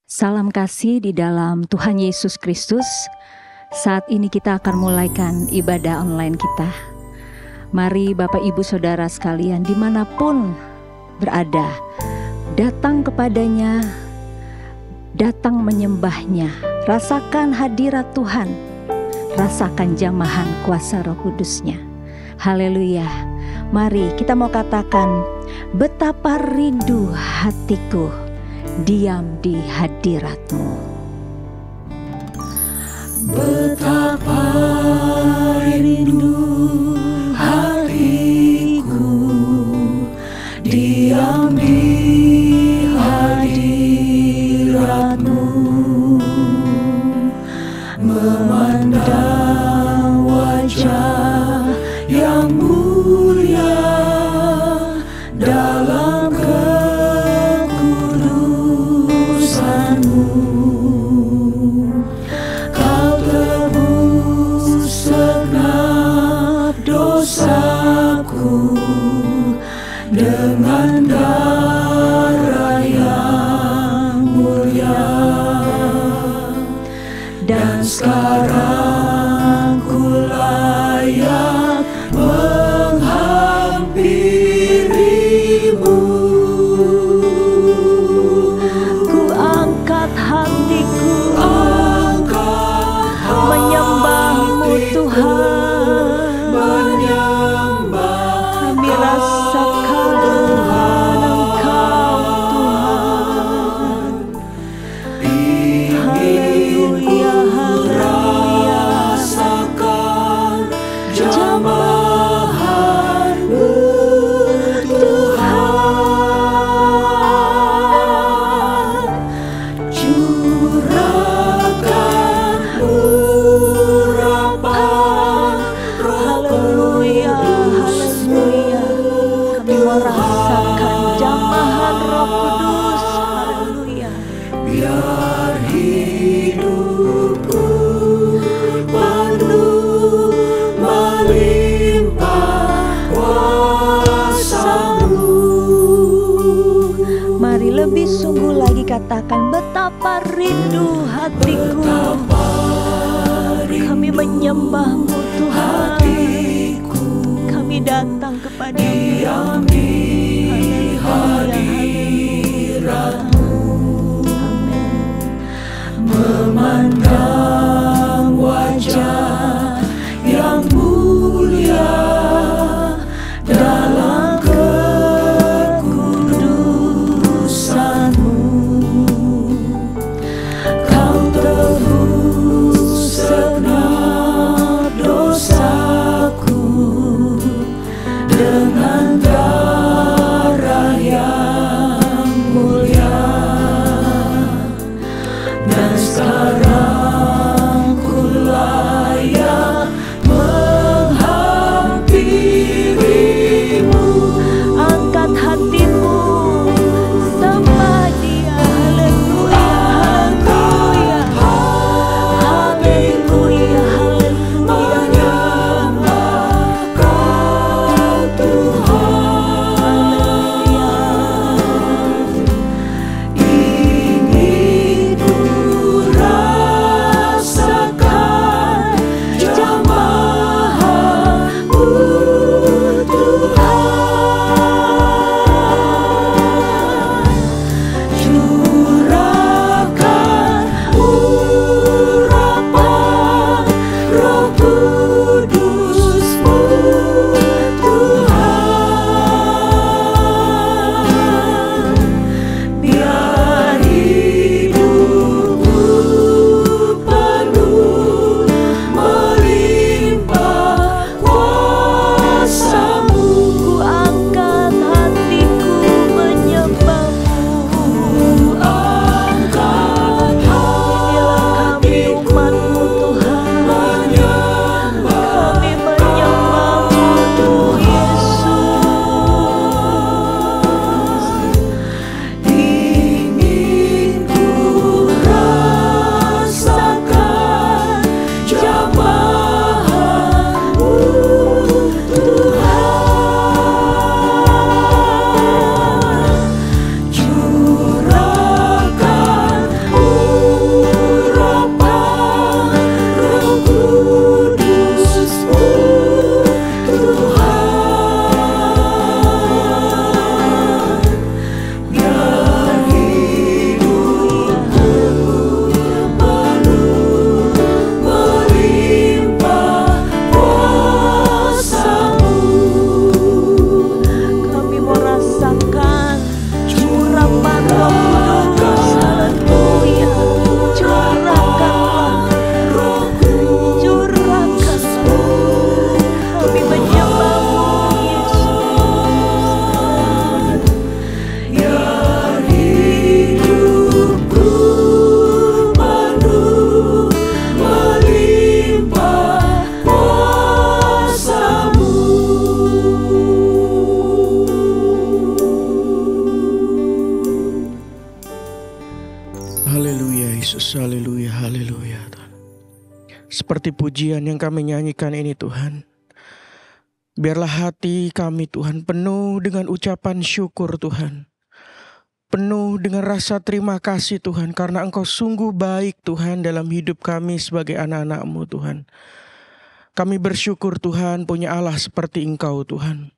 Salam kasih di dalam Tuhan Yesus Kristus. Saat ini kita akan mulaikan ibadah online kita. Mari Bapak Ibu Saudara sekalian dimanapun berada, datang kepadanya, datang menyembahnya. Rasakan hadirat Tuhan, rasakan jamahan kuasa Roh Kudusnya. Haleluya. Mari kita mau katakan, betapa rindu hatiku diam di hadirat-Mu. Betapa rindu hatiku diam di hadirat-Mu, memandang wajah yang mulia dalam Kau tebus segenap dosaku dengan darah yang mulia, dan sekarang ku layak menghampirimu. Ku angkat hatiku, menyembah-Mu Tuhan, kami rasakan Engkau Tuhan. Haleluya, haleluya. Rasakan jamahan-Mu Tuhan, curahkan urapan Roh Kudus-Mu. Kami merasakan jamahan Roh Kudus. Haleluya. Biar hidupku penuh melimpah kuasa-Mu. Mari lebih sungguh lagi katakan, betapa rindu hatiku. Kami menyembah-Mu Tuhan. Kami datang kepada-Mu. Hadirat-Mu, memandang wajah yang mulia dalam kekudusan-Mu. Kau tebus segenap dosaku dengan darah yang mulia, Haleluya Yesus, haleluya, haleluya Tuhan. Seperti pujian yang kami nyanyikan ini Tuhan, biarlah hati kami Tuhan penuh dengan ucapan syukur Tuhan, penuh dengan rasa terima kasih Tuhan, karena Engkau sungguh baik Tuhan dalam hidup kami sebagai anak-anak-Mu Tuhan. Kami bersyukur Tuhan punya Allah seperti Engkau Tuhan.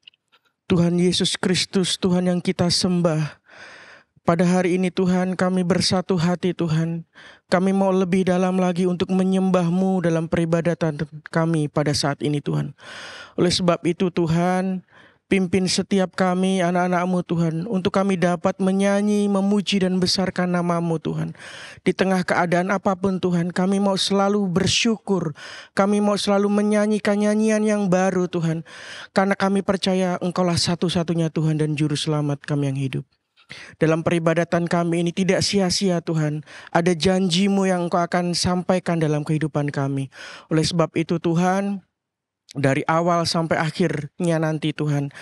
Tuhan Yesus Kristus Tuhan yang kita sembah. Pada hari ini Tuhan kami bersatu hati Tuhan. Kami mau lebih dalam lagi untuk menyembah-Mu dalam peribadatan kami pada saat ini Tuhan. Oleh sebab itu Tuhan, pimpin setiap kami anak-anak-Mu Tuhan, untuk kami dapat menyanyi, memuji dan besarkan nama-Mu Tuhan. Di tengah keadaan apapun Tuhan, kami mau selalu bersyukur. Kami mau selalu menyanyikan nyanyian yang baru Tuhan. Karena kami percaya Engkaulah satu-satunya Tuhan dan Juru Selamat kami yang hidup. Dalam peribadatan kami ini tidak sia-sia Tuhan. Ada janji-Mu yang Engkau akan sampaikan dalam kehidupan kami. Oleh sebab itu Tuhan, dari awal sampai akhirnya nanti Tuhan,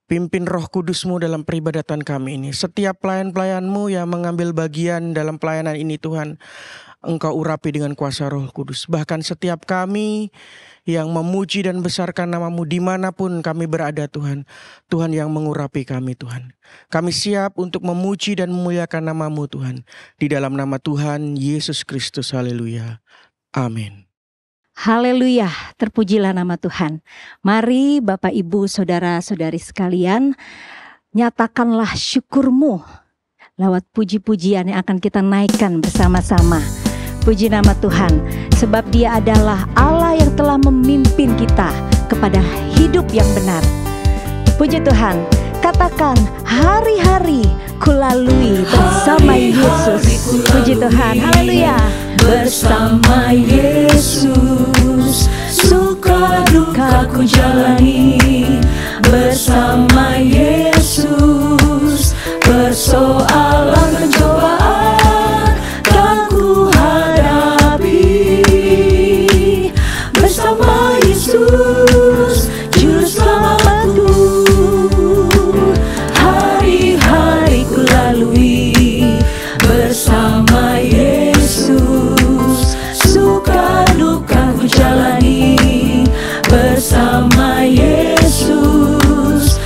pimpin Roh Kudus-Mu dalam peribadatan kami ini. Setiap pelayan-pelayan-Mu yang mengambil bagian dalam pelayanan ini Tuhan, Engkau urapi dengan kuasa Roh Kudus. Bahkan setiap kami yang memuji dan besarkan nama-Mu dimanapun kami berada Tuhan, Tuhan yang mengurapi kami Tuhan. Kami siap untuk memuji dan memuliakan nama-Mu Tuhan. Di dalam nama Tuhan Yesus Kristus, haleluya, amin. Haleluya, terpujilah nama Tuhan. Mari Bapak Ibu Saudara-saudari sekalian, nyatakanlah syukur-Mu lewat puji-pujian yang akan kita naikkan bersama-sama. Puji nama Tuhan, sebab Dia adalah Allah yang telah memimpin kita kepada hidup yang benar. Puji Tuhan, katakan hari-hari kulalui bersama Yesus. Puji Tuhan, haleluya. Bersama Yesus, suka duka ku jalani. Bersama Yesus, persoalan pencobaan kan ku hadapi. Bersama Yesus, Juru Selamatku, hari-hari ku lalui. Bersama Yesus, suka duka ku jalani. Bersama Yesus,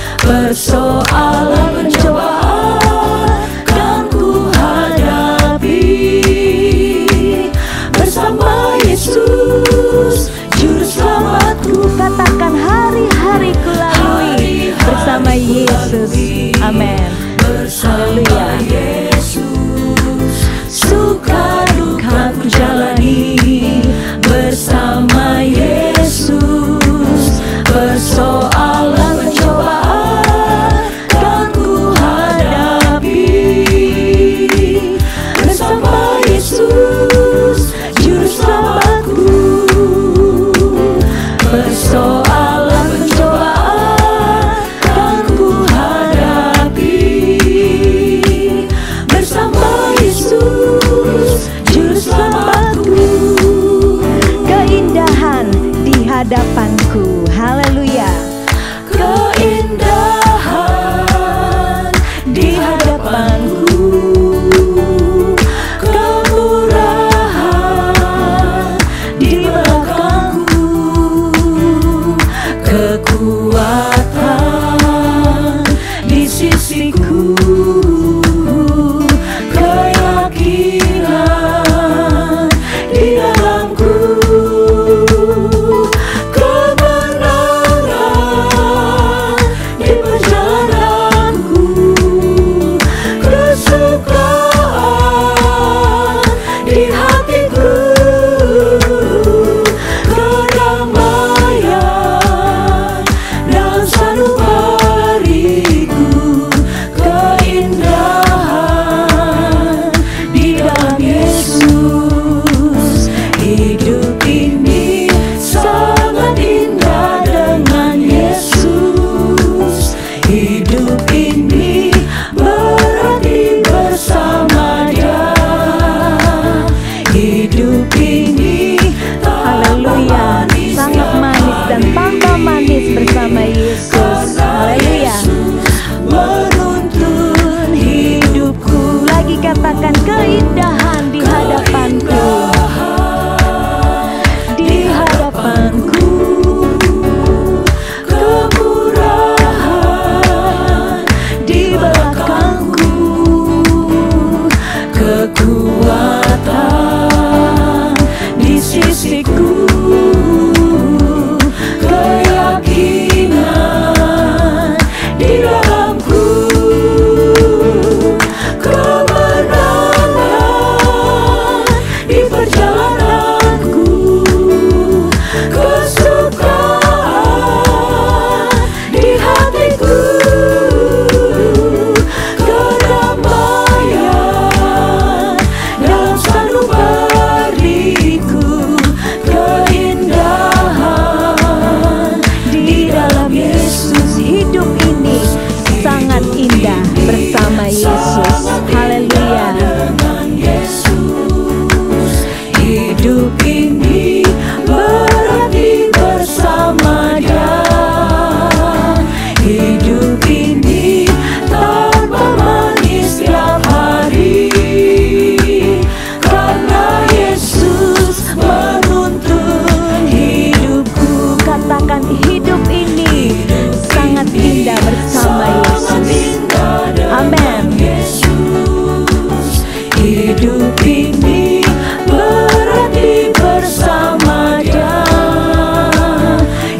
ini berarti bersama Dia.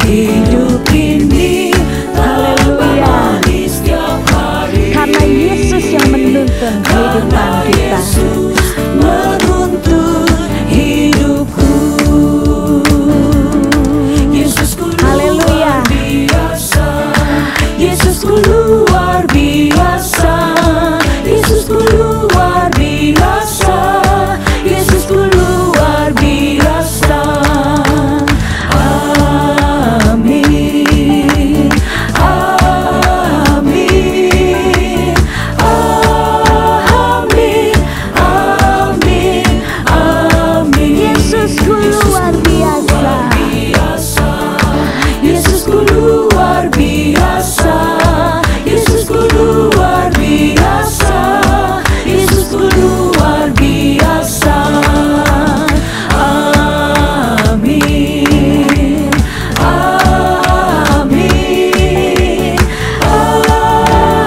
Hidup ini Haleluya. temani setiap hari. Karena Yesus yang menuntun kehidupan kita. Yesus menuntun hidupku. Yesusku Haleluya. luar biasa. Yesusku luar biasa. Yesusku luar biasa. Yesusku luar biasa. Amin. Amin. Amin. Amin. Amin. Yesusku luar biasa. Yesusku luar biasa. Yesusku luar biasa. Yesusku luar biasa. Amin. Amin.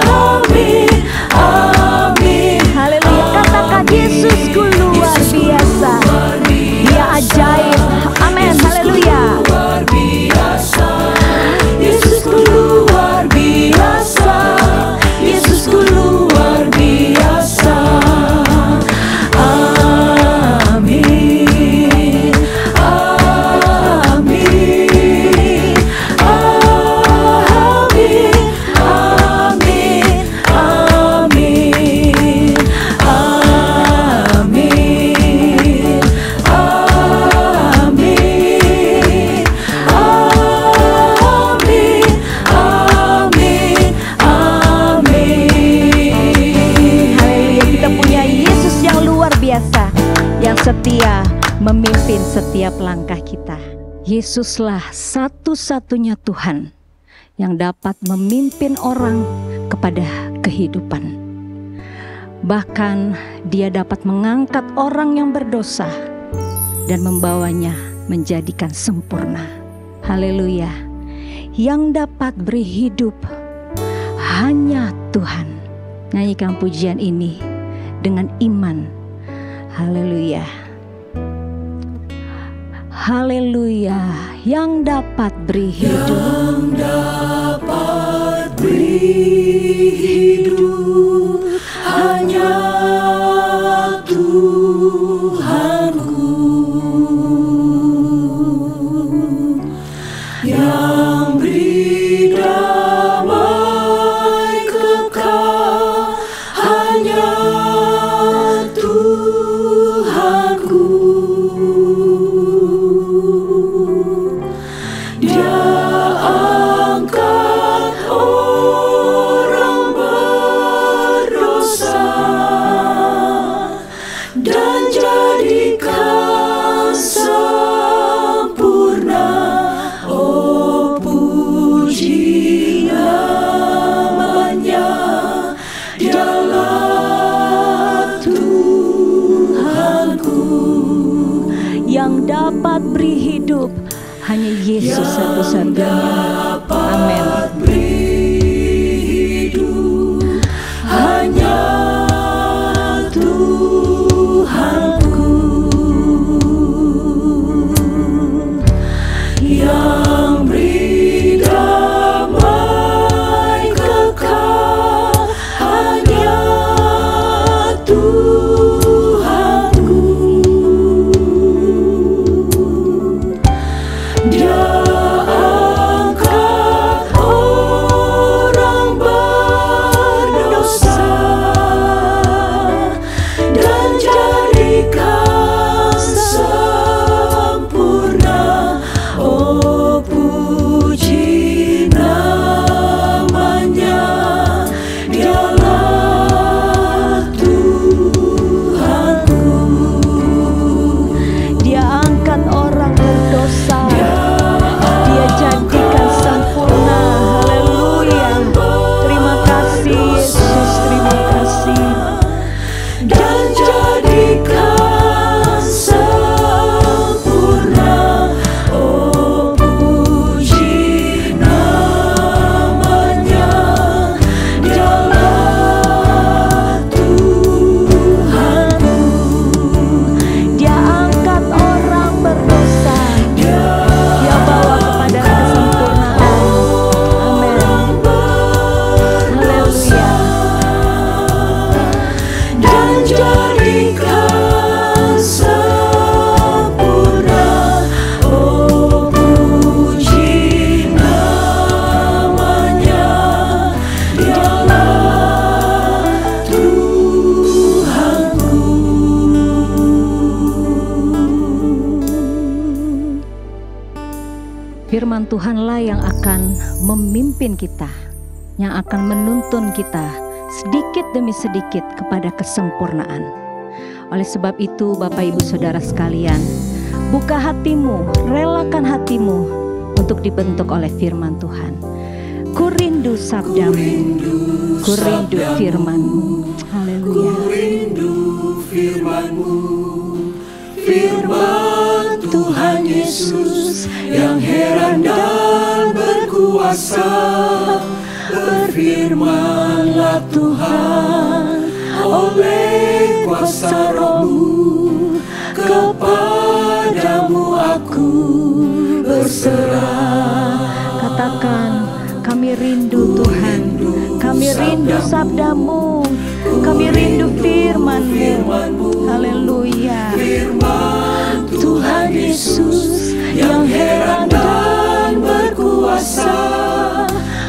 Amin. Amin. Haleluya. Katakan Yesusku luar biasa. Dia ajaib. Amin. Haleluya. Luar biasa. Yesusku luar biasa. Yesusku luar biasa. Amin. Amin. Amin. Amin. Amin. Amin. Amin. Amin. Amin. Amin. Haleluya. Kita punya Yesus yang luar biasa, yang setia memimpin setiap langkah kita. Yesuslah satu-satunya Tuhan yang dapat memimpin orang kepada kehidupan. Bahkan Dia dapat mengangkat orang yang berdosa dan membawanya menjadikan sempurna. Haleluya. Yang dapat beri hidup hanya Tuhan. Nyanyikan pujian ini dengan iman. Haleluya. Haleluya. Yang dapat beri hidup. Dapat beri hidup hanya Tuhanku, yang beri damai kekal hanya Tuhanku. Dia angkat orang berdosa dan jadikan sempurna. Oh, puji namanya. Dialah Tuhanku, Yang dapat beri hidup hanya Yesus satu-satunya. Amin. beri hidup hanya Tuhanku, yang beri damai kekal hanya Tuhanku. Dia angkat Firman Tuhanlah yang akan memimpin kita, yang akan menuntun kita sedikit demi sedikit kepada kesempurnaan. Oleh sebab itu Bapak Ibu Saudara sekalian, buka hatimu, relakan hatimu untuk dibentuk oleh firman Tuhan. Ku rindu sabdamu, ku rindu firman-Mu. Haleluya. Ku rindu firman-Mu, firman Tuhan Yesus yang heran dan berkuasa. Berfirmanlah Tuhan oleh kuasa Roh-Mu, kepadamu aku berserah. Katakan, kami rindu Tuhan, kami rindu sabdamu, kami rindu firman-Mu. Haleluya. Firman Tuhan Yesus yang heran dan berkuasa.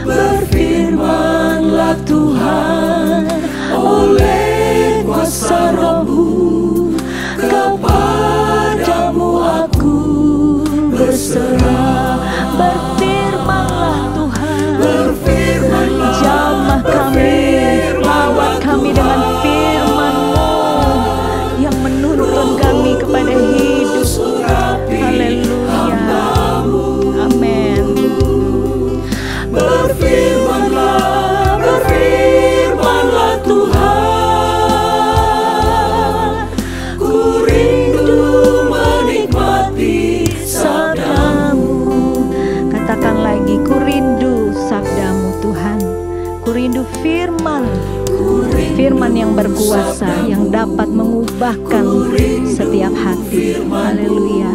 Berfirmanlah Tuhan oleh kuasa Roh-Mu, kepadamu aku berserah. Berfirmanlah Tuhan, Berfirmanlah, jamah kami, lawat kami dengan firman-Mu yang menuntun kami kepada hidup. Haleluya. Amin. berfirmanlah, berfirmanlah Tuhan. Ku rindu menikmati sabdamu. Katakan lagi, ku rindu sabdamu Tuhan. Ku rindu firman, firman yang berkuasa, yang dapat mengubahkan setiap hati. Haleluya.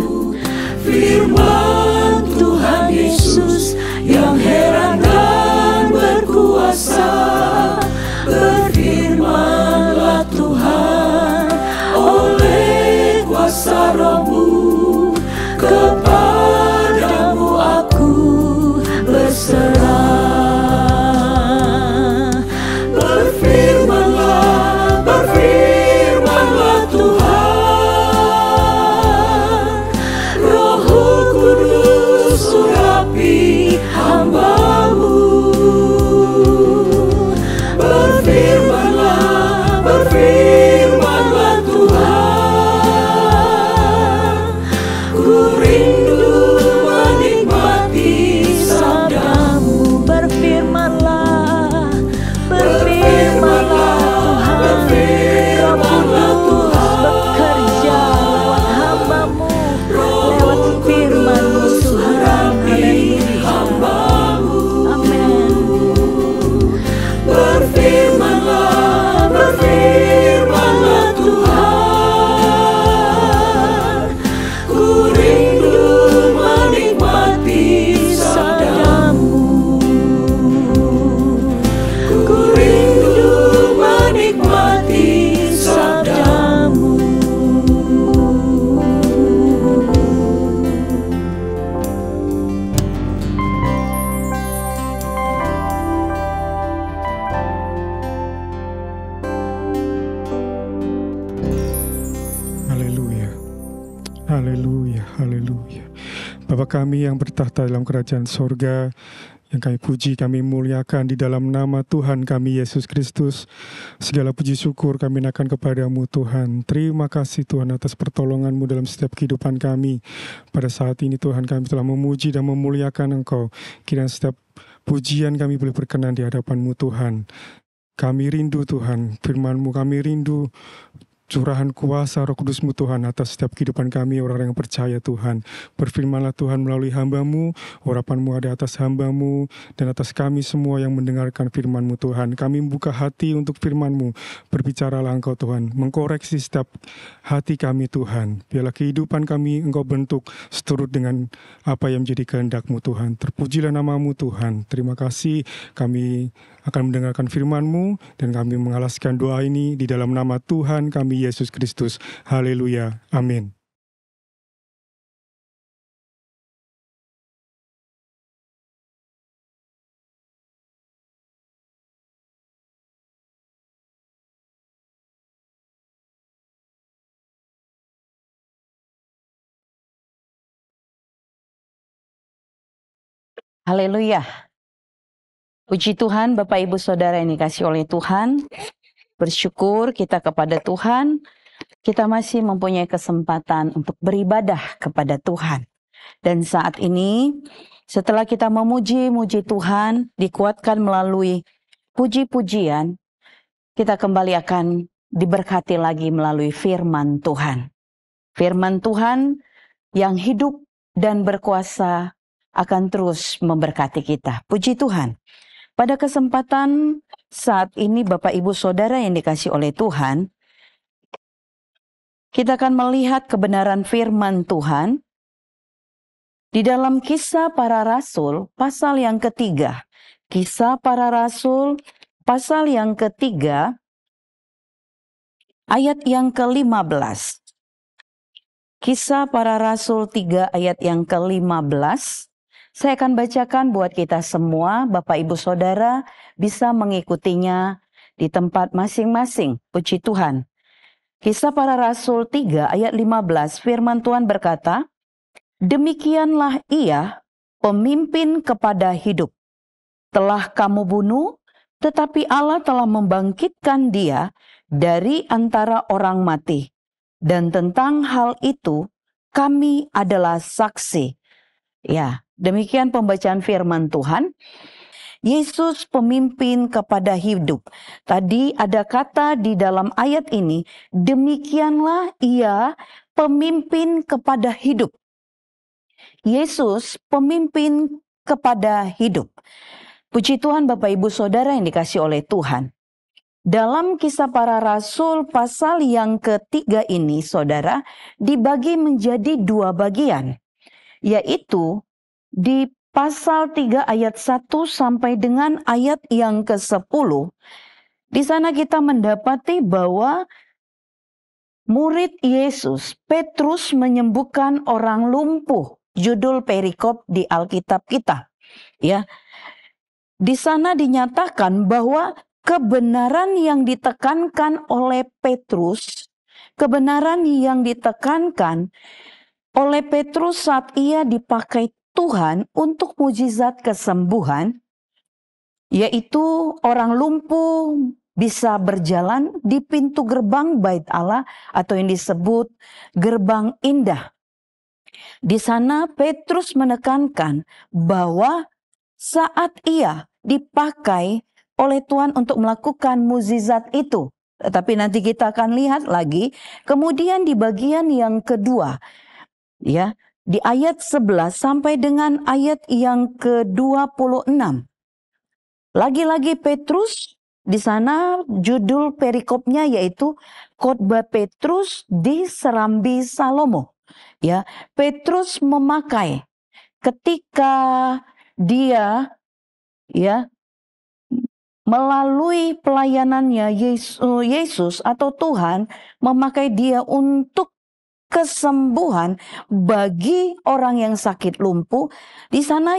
Firman Tuhan Yesus yang heran dan berkuasa. Berfirmanlah Tuhan oleh kuasa Roh-Mu, kepadamu aku berserah. Berfirmanlah, berfirmanlah Tuhan. Roh Kudus urapi hamba-Mu. Berfirmanlah, berfirmanlah Tuhan. Ku rindu menikmati sabdamu. Berfirmanlah, berfirmanlah Tuhan. Roh Kudus bekerja lewat hamba-Mu, lewat firman-Mu Tuhan. Haleluya. Amin. Berfirmanlah, berfirmanlah Tuhan. Ku rindu menikmati sabdamu. Ku rindu menikmati sabdamu. Haleluya. Haleluya. Haleluya. Bapa kami yang bertahta dalam kerajaan sorga, yang kami puji, kami muliakan di dalam nama Tuhan kami Yesus Kristus. Segala puji syukur kami naikkan kepadamu Tuhan. Terima kasih Tuhan atas pertolongan-Mu dalam setiap kehidupan kami. Pada saat ini Tuhan kami telah memuji dan memuliakan Engkau. Kiranya setiap pujian kami boleh berkenan di hadapan-Mu Tuhan. Kami rindu Tuhan firman-Mu, kami rindu curahan kuasa Roh Kudus-Mu Tuhan atas setiap kehidupan kami orang-orang yang percaya Tuhan. Berfirmanlah Tuhan melalui hamba-Mu, urapan-Mu ada atas hamba-Mu dan atas kami semua yang mendengarkan firman-Mu Tuhan. Kami membuka hati untuk firman-Mu, berbicaralah Engkau Tuhan, mengkoreksi setiap hati kami Tuhan. Biarlah kehidupan kami Engkau bentuk seturut dengan apa yang menjadi kehendak-Mu Tuhan. Terpujilah nama-Mu Tuhan. Terima kasih kami akan mendengarkan firman-Mu dan kami mengalaskan doa ini di dalam nama Tuhan kami Yesus Kristus. Haleluya. Amin. Haleluya. Puji Tuhan, Bapak Ibu Saudara yang dikasihi oleh Tuhan. Bersyukur kita kepada Tuhan. Kita masih mempunyai kesempatan untuk beribadah kepada Tuhan. Dan saat ini, setelah kita memuji-muji Tuhan, dikuatkan melalui puji-pujian, kita kembali akan diberkati lagi melalui firman Tuhan. Firman Tuhan yang hidup dan berkuasa akan terus memberkati kita. Puji Tuhan. Pada kesempatan saat ini Bapak Ibu Saudara yang dikasihi oleh Tuhan, kita akan melihat kebenaran firman Tuhan di dalam Kisah Para Rasul pasal yang ketiga. Kisah Para Rasul pasal yang ketiga ayat yang ke-15. Kisah Para Rasul 3 ayat yang ke-15. Saya akan bacakan buat kita semua, Bapak Ibu Saudara bisa mengikutinya di tempat masing-masing. Puji Tuhan. Kisah Para Rasul 3 ayat 15, firman Tuhan berkata, "Demikianlah ia, pemimpin kepada hidup. Telah kamu bunuh, tetapi Allah telah membangkitkan dia dari antara orang mati. Dan tentang hal itu, kami adalah saksi." Ya, demikian pembacaan firman Tuhan. Yesus pemimpin kepada hidup. Tadi ada kata di dalam ayat ini, demikianlah ia pemimpin kepada hidup. Yesus pemimpin kepada hidup. Puji Tuhan Bapak Ibu Saudara yang dikasihi oleh Tuhan. Dalam Kisah Para Rasul pasal yang ketiga ini, saudara, dibagi menjadi dua bagian. Yaitu di pasal 3 ayat 1 sampai dengan ayat yang ke-10. Di sana kita mendapati bahwa murid Yesus, Petrus, menyembuhkan orang lumpuh. Judul perikop di Alkitab kita. Ya. Di sana dinyatakan bahwa kebenaran yang ditekankan oleh Petrus, kebenaran yang ditekankan oleh Petrus saat ia dipakai Tuhan untuk mujizat kesembuhan, yaitu orang lumpuh bisa berjalan di pintu gerbang Bait Allah atau yang disebut gerbang indah. Di sana Petrus menekankan bahwa saat ia dipakai oleh Tuhan untuk melakukan mukjizat itu. Tetapi nanti kita akan lihat lagi, kemudian di bagian yang kedua, ya, di ayat 11 sampai dengan ayat yang ke-26. Lagi-lagi Petrus, di sana judul perikopnya yaitu khotbah Petrus di Serambi Salomo. Ya, Petrus memakai ketika dia melalui pelayanannya Yesus atau Tuhan memakai dia untuk kesembuhan bagi orang yang sakit lumpuh. Di sana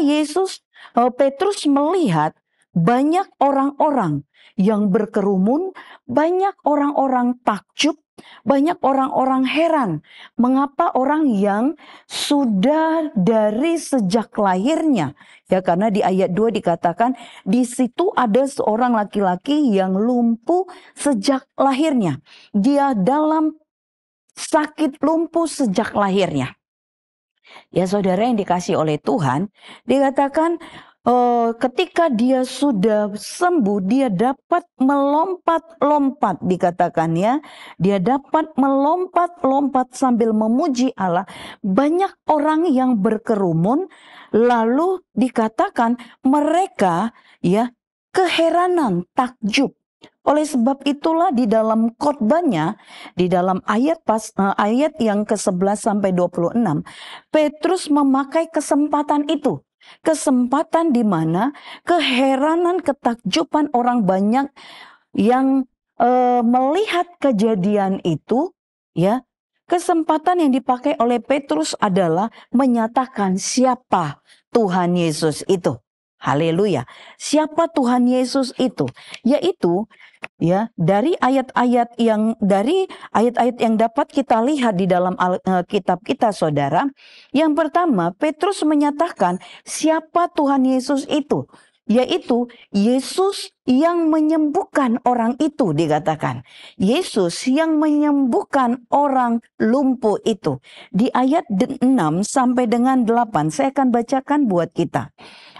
Petrus melihat banyak orang-orang yang berkerumun, banyak orang-orang takjub, banyak orang-orang heran. Mengapa orang yang sudah dari sejak lahirnya, ya, karena di ayat 2 dikatakan di situ ada seorang laki-laki yang lumpuh sejak lahirnya. Dia dalam sakit lumpuh sejak lahirnya. Ya saudara yang dikasihi oleh Tuhan, dikatakan ketika dia sudah sembuh, dia dapat melompat-lompat, dikatakan ya. Dia dapat melompat-lompat sambil memuji Allah. Banyak orang yang berkerumun, lalu dikatakan mereka ya keheranan, takjub. Oleh sebab itulah di dalam khotbahnya, di dalam ayat yang ke-11 sampai 26, Petrus memakai kesempatan itu. Kesempatan di mana keheranan, ketakjuban orang banyak yang melihat kejadian itu, ya. Kesempatan yang dipakai oleh Petrus adalah menyatakan siapa Tuhan Yesus itu. Haleluya. Siapa Tuhan Yesus itu? Yaitu ya dari ayat-ayat yang dapat kita lihat di dalam kitab kita, saudara. Yang pertama, Petrus menyatakan siapa Tuhan Yesus itu, yaitu Yesus yang menyembuhkan orang itu, dikatakan Yesus yang menyembuhkan orang lumpuh itu. Di ayat 6 sampai dengan 8 saya akan bacakan buat kita.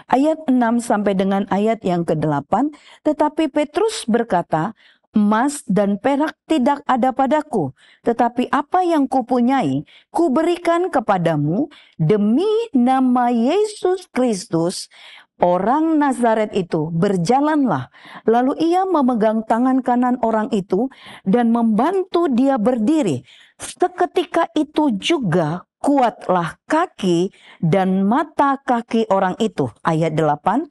Ayat 6 sampai dengan ayat yang ke-8, tetapi Petrus berkata, emas dan perak tidak ada padaku, tetapi apa yang kupunyai, kuberikan kepadamu. Demi nama Yesus Kristus, orang Nazaret itu, berjalanlah. Lalu ia memegang tangan kanan orang itu dan membantu dia berdiri. Seketika itu juga kuatlah kaki dan mata kaki orang itu. Ayat 8,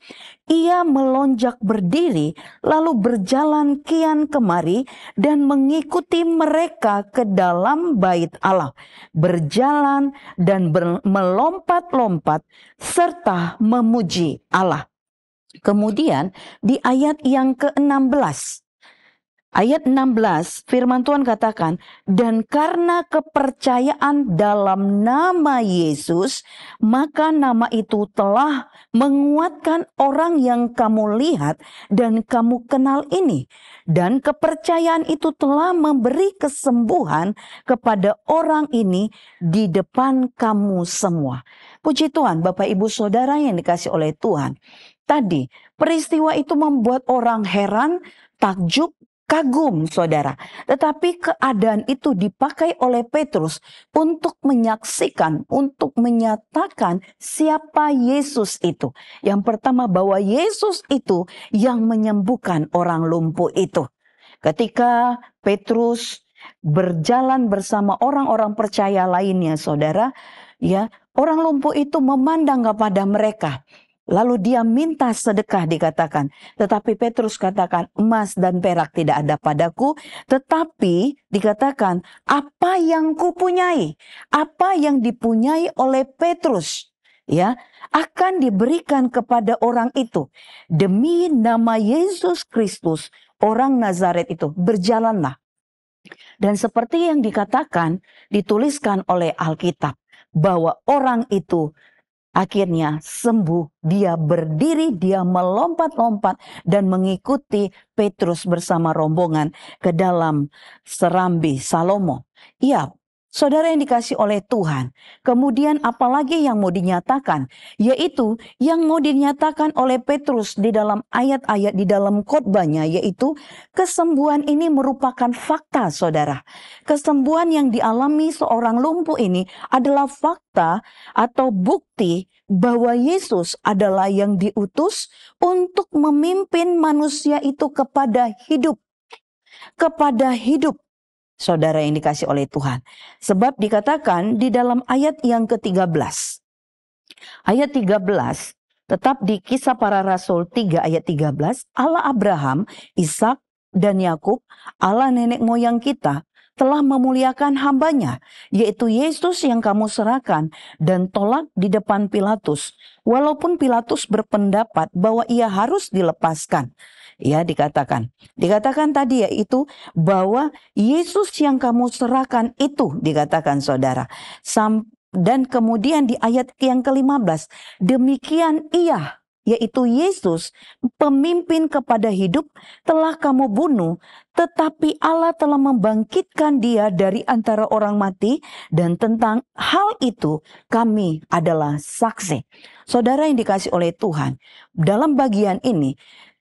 ia melonjak berdiri lalu berjalan kian kemari dan mengikuti mereka ke dalam bait Allah. Berjalan dan melompat-lompat serta memuji Allah. Kemudian di ayat yang ke-16. Ayat 16, firman Tuhan katakan, dan karena kepercayaan dalam nama Yesus, maka nama itu telah menguatkan orang yang kamu lihat dan kamu kenal ini. Dan kepercayaan itu telah memberi kesembuhan kepada orang ini di depan kamu semua. Puji Tuhan, Bapak Ibu Saudara yang dikasih oleh Tuhan. Tadi, peristiwa itu membuat orang heran, takjub, kagum, saudara. Tetapi keadaan itu dipakai oleh Petrus untuk menyaksikan, untuk menyatakan siapa Yesus itu. Yang pertama, bahwa Yesus itu yang menyembuhkan orang lumpuh itu. Ketika Petrus berjalan bersama orang-orang percaya lainnya, saudara, ya, orang lumpuh itu memandang kepada mereka. Lalu dia minta sedekah, dikatakan. Tetapi Petrus katakan, emas dan perak tidak ada padaku. Tetapi dikatakan, apa yang kupunyai, apa yang dipunyai oleh Petrus, ya, akan diberikan kepada orang itu. Demi nama Yesus Kristus, orang Nazaret itu, berjalanlah. Dan seperti yang dikatakan, dituliskan oleh Alkitab, bahwa orang itu akhirnya sembuh, dia berdiri, dia melompat-lompat dan mengikuti Petrus bersama rombongan ke dalam serambi Salomo. Ya, saudara yang dikasih oleh Tuhan. Kemudian apalagi yang mau dinyatakan? Yaitu yang mau dinyatakan oleh Petrus di dalam ayat-ayat, di dalam khotbahnya, yaitu kesembuhan ini merupakan fakta, saudara. Kesembuhan yang dialami seorang lumpuh ini adalah fakta atau bukti bahwa Yesus adalah yang diutus untuk memimpin manusia itu kepada hidup. Kepada hidup, saudara yang dikasih oleh Tuhan. Sebab dikatakan di dalam ayat yang ke-13. Ayat 13, tetap di Kisah Para Rasul 3 ayat 13. Allah Abraham, Ishak dan Yakub, Allah nenek moyang kita, telah memuliakan hambanya, yaitu Yesus yang kamu serahkan dan tolak di depan Pilatus. Walaupun Pilatus berpendapat bahwa ia harus dilepaskan. Ya, dikatakan tadi yaitu bahwa Yesus yang kamu serahkan itu, dikatakan saudara. Dan kemudian di ayat yang ke-15, demikian ia, yaitu Yesus, pemimpin kepada hidup, telah kamu bunuh, tetapi Allah telah membangkitkan dia dari antara orang mati, dan tentang hal itu kami adalah saksi. Saudara yang dikasih oleh Tuhan, dalam bagian ini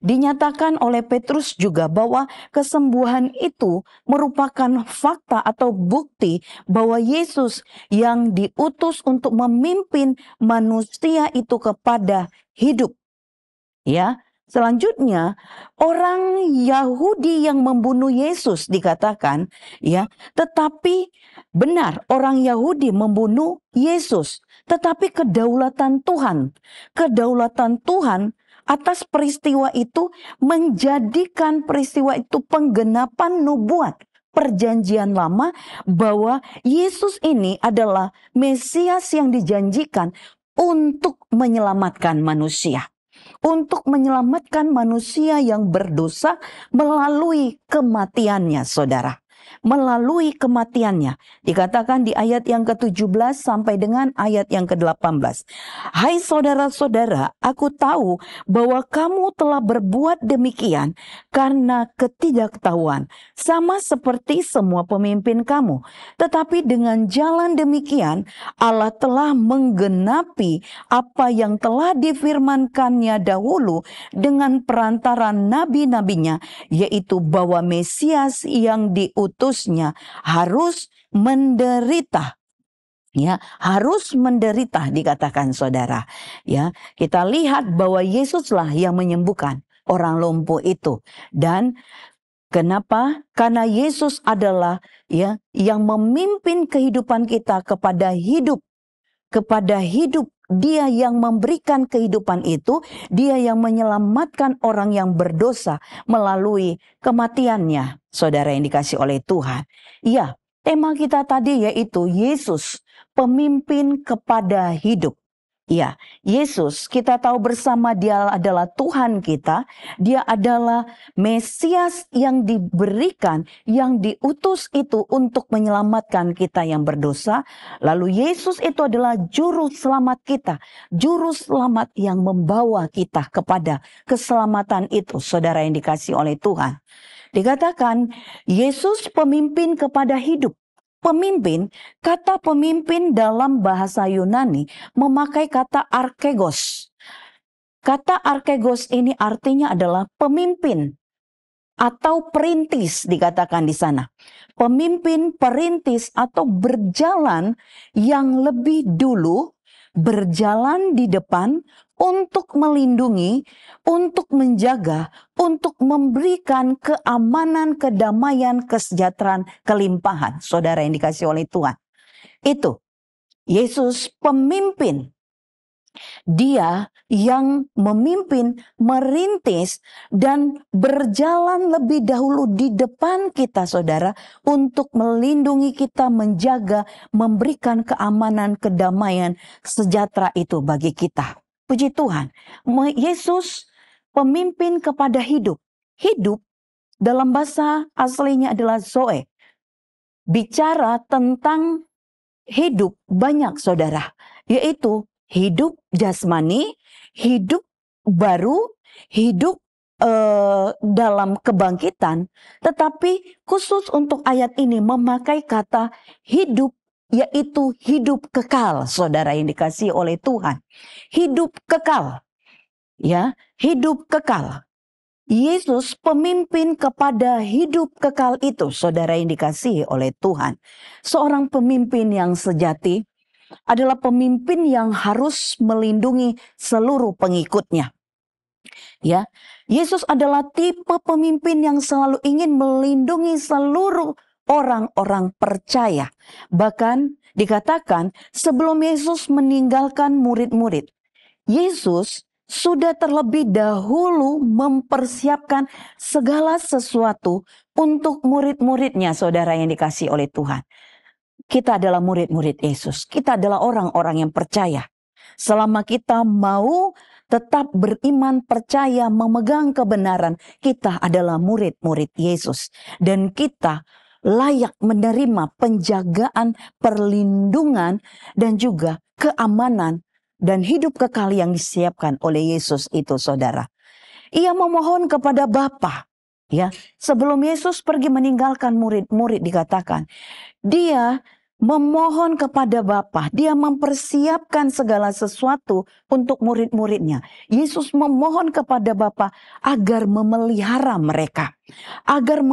dinyatakan oleh Petrus juga bahwa kesembuhan itu merupakan fakta atau bukti bahwa Yesus yang diutus untuk memimpin manusia itu kepada hidup. Ya, selanjutnya orang Yahudi yang membunuh Yesus, dikatakan, ya, tetapi benar orang Yahudi membunuh Yesus, tetapi kedaulatan Tuhan atas peristiwa itu menjadikan peristiwa itu penggenapan nubuat perjanjian lama bahwa Yesus ini adalah Mesias yang dijanjikan untuk menyelamatkan manusia. untuk menyelamatkan manusia yang berdosa melalui kematiannya, saudara. Melalui kematiannya. Dikatakan di ayat yang ke-17 sampai dengan ayat yang ke-18. Hai saudara-saudara, aku tahu bahwa kamu telah berbuat demikian karena ketidaktahuan, sama seperti semua pemimpin kamu. Tetapi dengan jalan demikian, Allah telah menggenapi apa yang telah difirmankannya dahulu dengan perantaran nabi-nabinya, yaitu bahwa Mesias yang diutusnya harus menderita. Ya, harus menderita dikatakan saudara. Ya, kita lihat bahwa Yesuslah yang menyembuhkan orang lumpuh itu. Dan kenapa? Karena Yesus adalah yang memimpin kehidupan kita kepada hidup. Dia yang memberikan kehidupan itu, dia yang menyelamatkan orang yang berdosa melalui kematiannya, saudara yang dikasih oleh Tuhan. Ya, tema kita tadi yaitu Yesus, pemimpin kepada hidup. Ya, Yesus kita tahu bersama dia adalah Tuhan kita. Dia adalah Mesias yang diberikan, yang diutus itu untuk menyelamatkan kita yang berdosa. Lalu Yesus itu adalah juru selamat kita. Juru selamat yang membawa kita kepada keselamatan itu, saudara yang dikasih oleh Tuhan. Dikatakan Yesus pemimpin kepada hidup. Pemimpin, kata pemimpin dalam bahasa Yunani memakai kata arkegos. Kata arkegos ini artinya adalah pemimpin atau perintis dikatakan di sana. Pemimpin, perintis atau berjalan yang lebih dulu, berjalan di depan untuk melindungi, untuk menjaga, untuk memberikan keamanan, kedamaian, kesejahteraan, kelimpahan. Saudara yang dikasih oleh Tuhan. Itu Yesus pemimpin. Dia yang memimpin, merintis, dan berjalan lebih dahulu di depan kita, saudara, untuk melindungi kita, menjaga, memberikan keamanan, kedamaian, sejahtera itu bagi kita. Puji Tuhan, Yesus pemimpin kepada hidup. Hidup dalam bahasa aslinya adalah zoe. Bicara tentang hidup banyak, saudara, yaitu hidup jasmani, hidup baru, hidup dalam kebangkitan. Tetapi khusus untuk ayat ini memakai kata hidup, yaitu hidup kekal, saudara yang dikasihi oleh Tuhan. Hidup kekal. Ya, hidup kekal. Yesus pemimpin kepada hidup kekal itu, saudara yang dikasihi oleh Tuhan. Seorang pemimpin yang sejati adalah pemimpin yang harus melindungi seluruh pengikutnya. Ya, Yesus adalah tipe pemimpin yang selalu ingin melindungi seluruh orang-orang percaya. Bahkan dikatakan sebelum Yesus meninggalkan murid-murid, Yesus sudah terlebih dahulu mempersiapkan segala sesuatu untuk murid-muridnya, saudara yang dikasihi oleh Tuhan. Kita adalah murid-murid Yesus. Kita adalah orang-orang yang percaya. Selama kita mau tetap beriman, percaya, memegang kebenaran, kita adalah murid-murid Yesus. Dan kita layak menerima penjagaan, perlindungan, dan juga keamanan dan hidup kekal yang disiapkan oleh Yesus itu, saudara. Ia memohon kepada Bapa. Ya, sebelum Yesus pergi meninggalkan murid-murid dikatakan, dia memohon kepada Bapa, dia mempersiapkan segala sesuatu untuk murid-muridnya. Yesus memohon kepada Bapa agar memelihara mereka, agar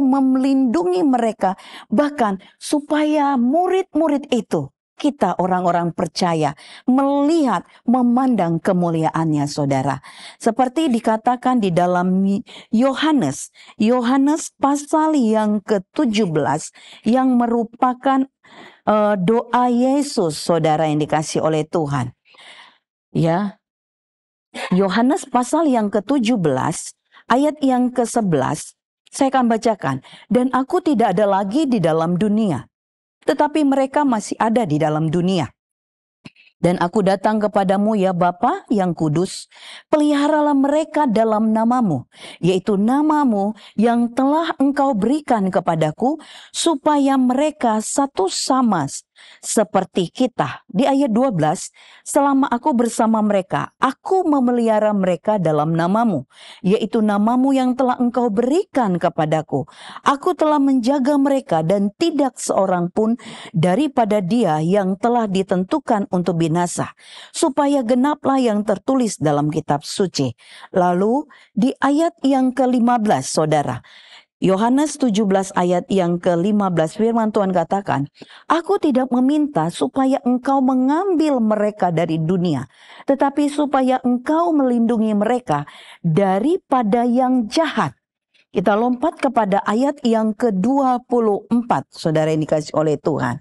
melindungi mereka, bahkan supaya murid-murid itu, kita orang-orang percaya, melihat, memandang kemuliaannya, saudara. Seperti dikatakan di dalam Yohanes pasal yang ke-17 yang merupakan doa Yesus, saudara yang dikasih oleh Tuhan. Ya, Yohanes pasal yang ke-17 ayat yang ke-11 saya akan bacakan. Dan aku tidak ada lagi di dalam dunia, tetapi mereka masih ada di dalam dunia. Dan aku datang kepadamu ya Bapa yang kudus, peliharalah mereka dalam namamu, yaitu namamu yang telah engkau berikan kepadaku, supaya mereka satu sama seperti kita. Di ayat 12, selama aku bersama mereka, aku memelihara mereka dalam namamu, yaitu namamu yang telah engkau berikan kepadaku. Aku telah menjaga mereka dan tidak seorang pun daripada dia yang telah ditentukan untuk binasa, supaya genaplah yang tertulis dalam kitab suci. Lalu di ayat yang ke-15 saudara, Yohanes 17 ayat yang ke-15 firman Tuhan katakan, aku tidak meminta supaya engkau mengambil mereka dari dunia, tetapi supaya engkau melindungi mereka daripada yang jahat. Kita lompat kepada ayat yang ke-24, saudara yang dikasih oleh Tuhan.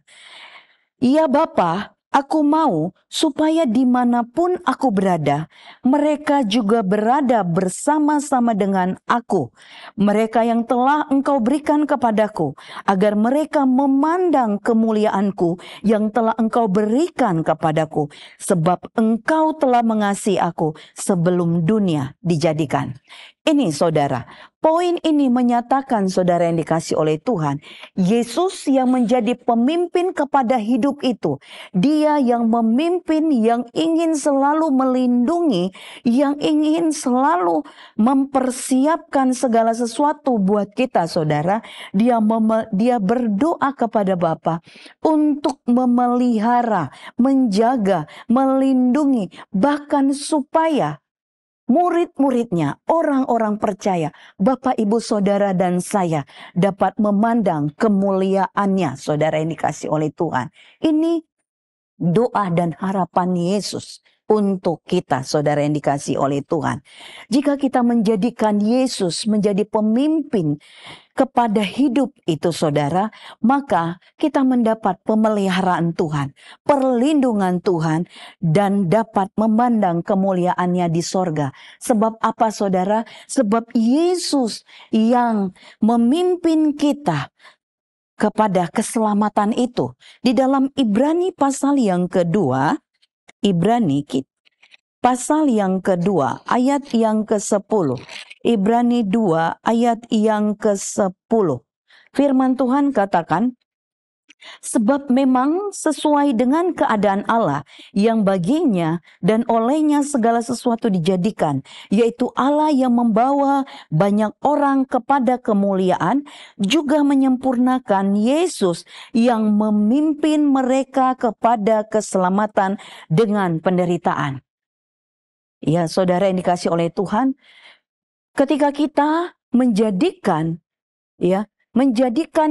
Ya Bapa, aku mau supaya dimanapun aku berada, mereka juga berada bersama-sama dengan aku. Mereka yang telah engkau berikan kepadaku, agar mereka memandang kemuliaanku yang telah engkau berikan kepadaku. Sebab engkau telah mengasihi aku sebelum dunia dijadikan. Ini saudara, poin ini menyatakan saudara yang dikasih oleh Tuhan, Yesus yang menjadi pemimpin kepada hidup itu. Dia yang memimpin, yang ingin selalu melindungi, yang ingin selalu mempersiapkan segala sesuatu buat kita saudara. Dia berdoa kepada Bapa untuk memelihara, menjaga, melindungi, bahkan supaya murid-muridnya, orang-orang percaya, Bapak, Ibu, Saudara, dan saya dapat memandang kemuliaannya, saudara yang dikasih oleh Tuhan. Ini doa dan harapan Yesus untuk kita, saudara yang dikasih oleh Tuhan. Jika kita menjadikan Yesus menjadi pemimpin kepada hidup itu saudara, maka kita mendapat pemeliharaan Tuhan, perlindungan Tuhan, dan dapat memandang kemuliaannya di sorga. Sebab apa saudara? Sebab Yesus yang memimpin kita kepada keselamatan itu. Di dalam Ibrani pasal yang kedua, pasal yang kedua, ayat yang ke-10. Ibrani 2 ayat yang ke-10. Firman Tuhan katakan, sebab memang sesuai dengan keadaan Allah yang baginya dan olehnya segala sesuatu dijadikan, yaitu Allah yang membawa banyak orang kepada kemuliaan, juga menyempurnakan Yesus yang memimpin mereka kepada keselamatan dengan penderitaan. Ya, saudara yang dikasih oleh Tuhan, ketika kita menjadikan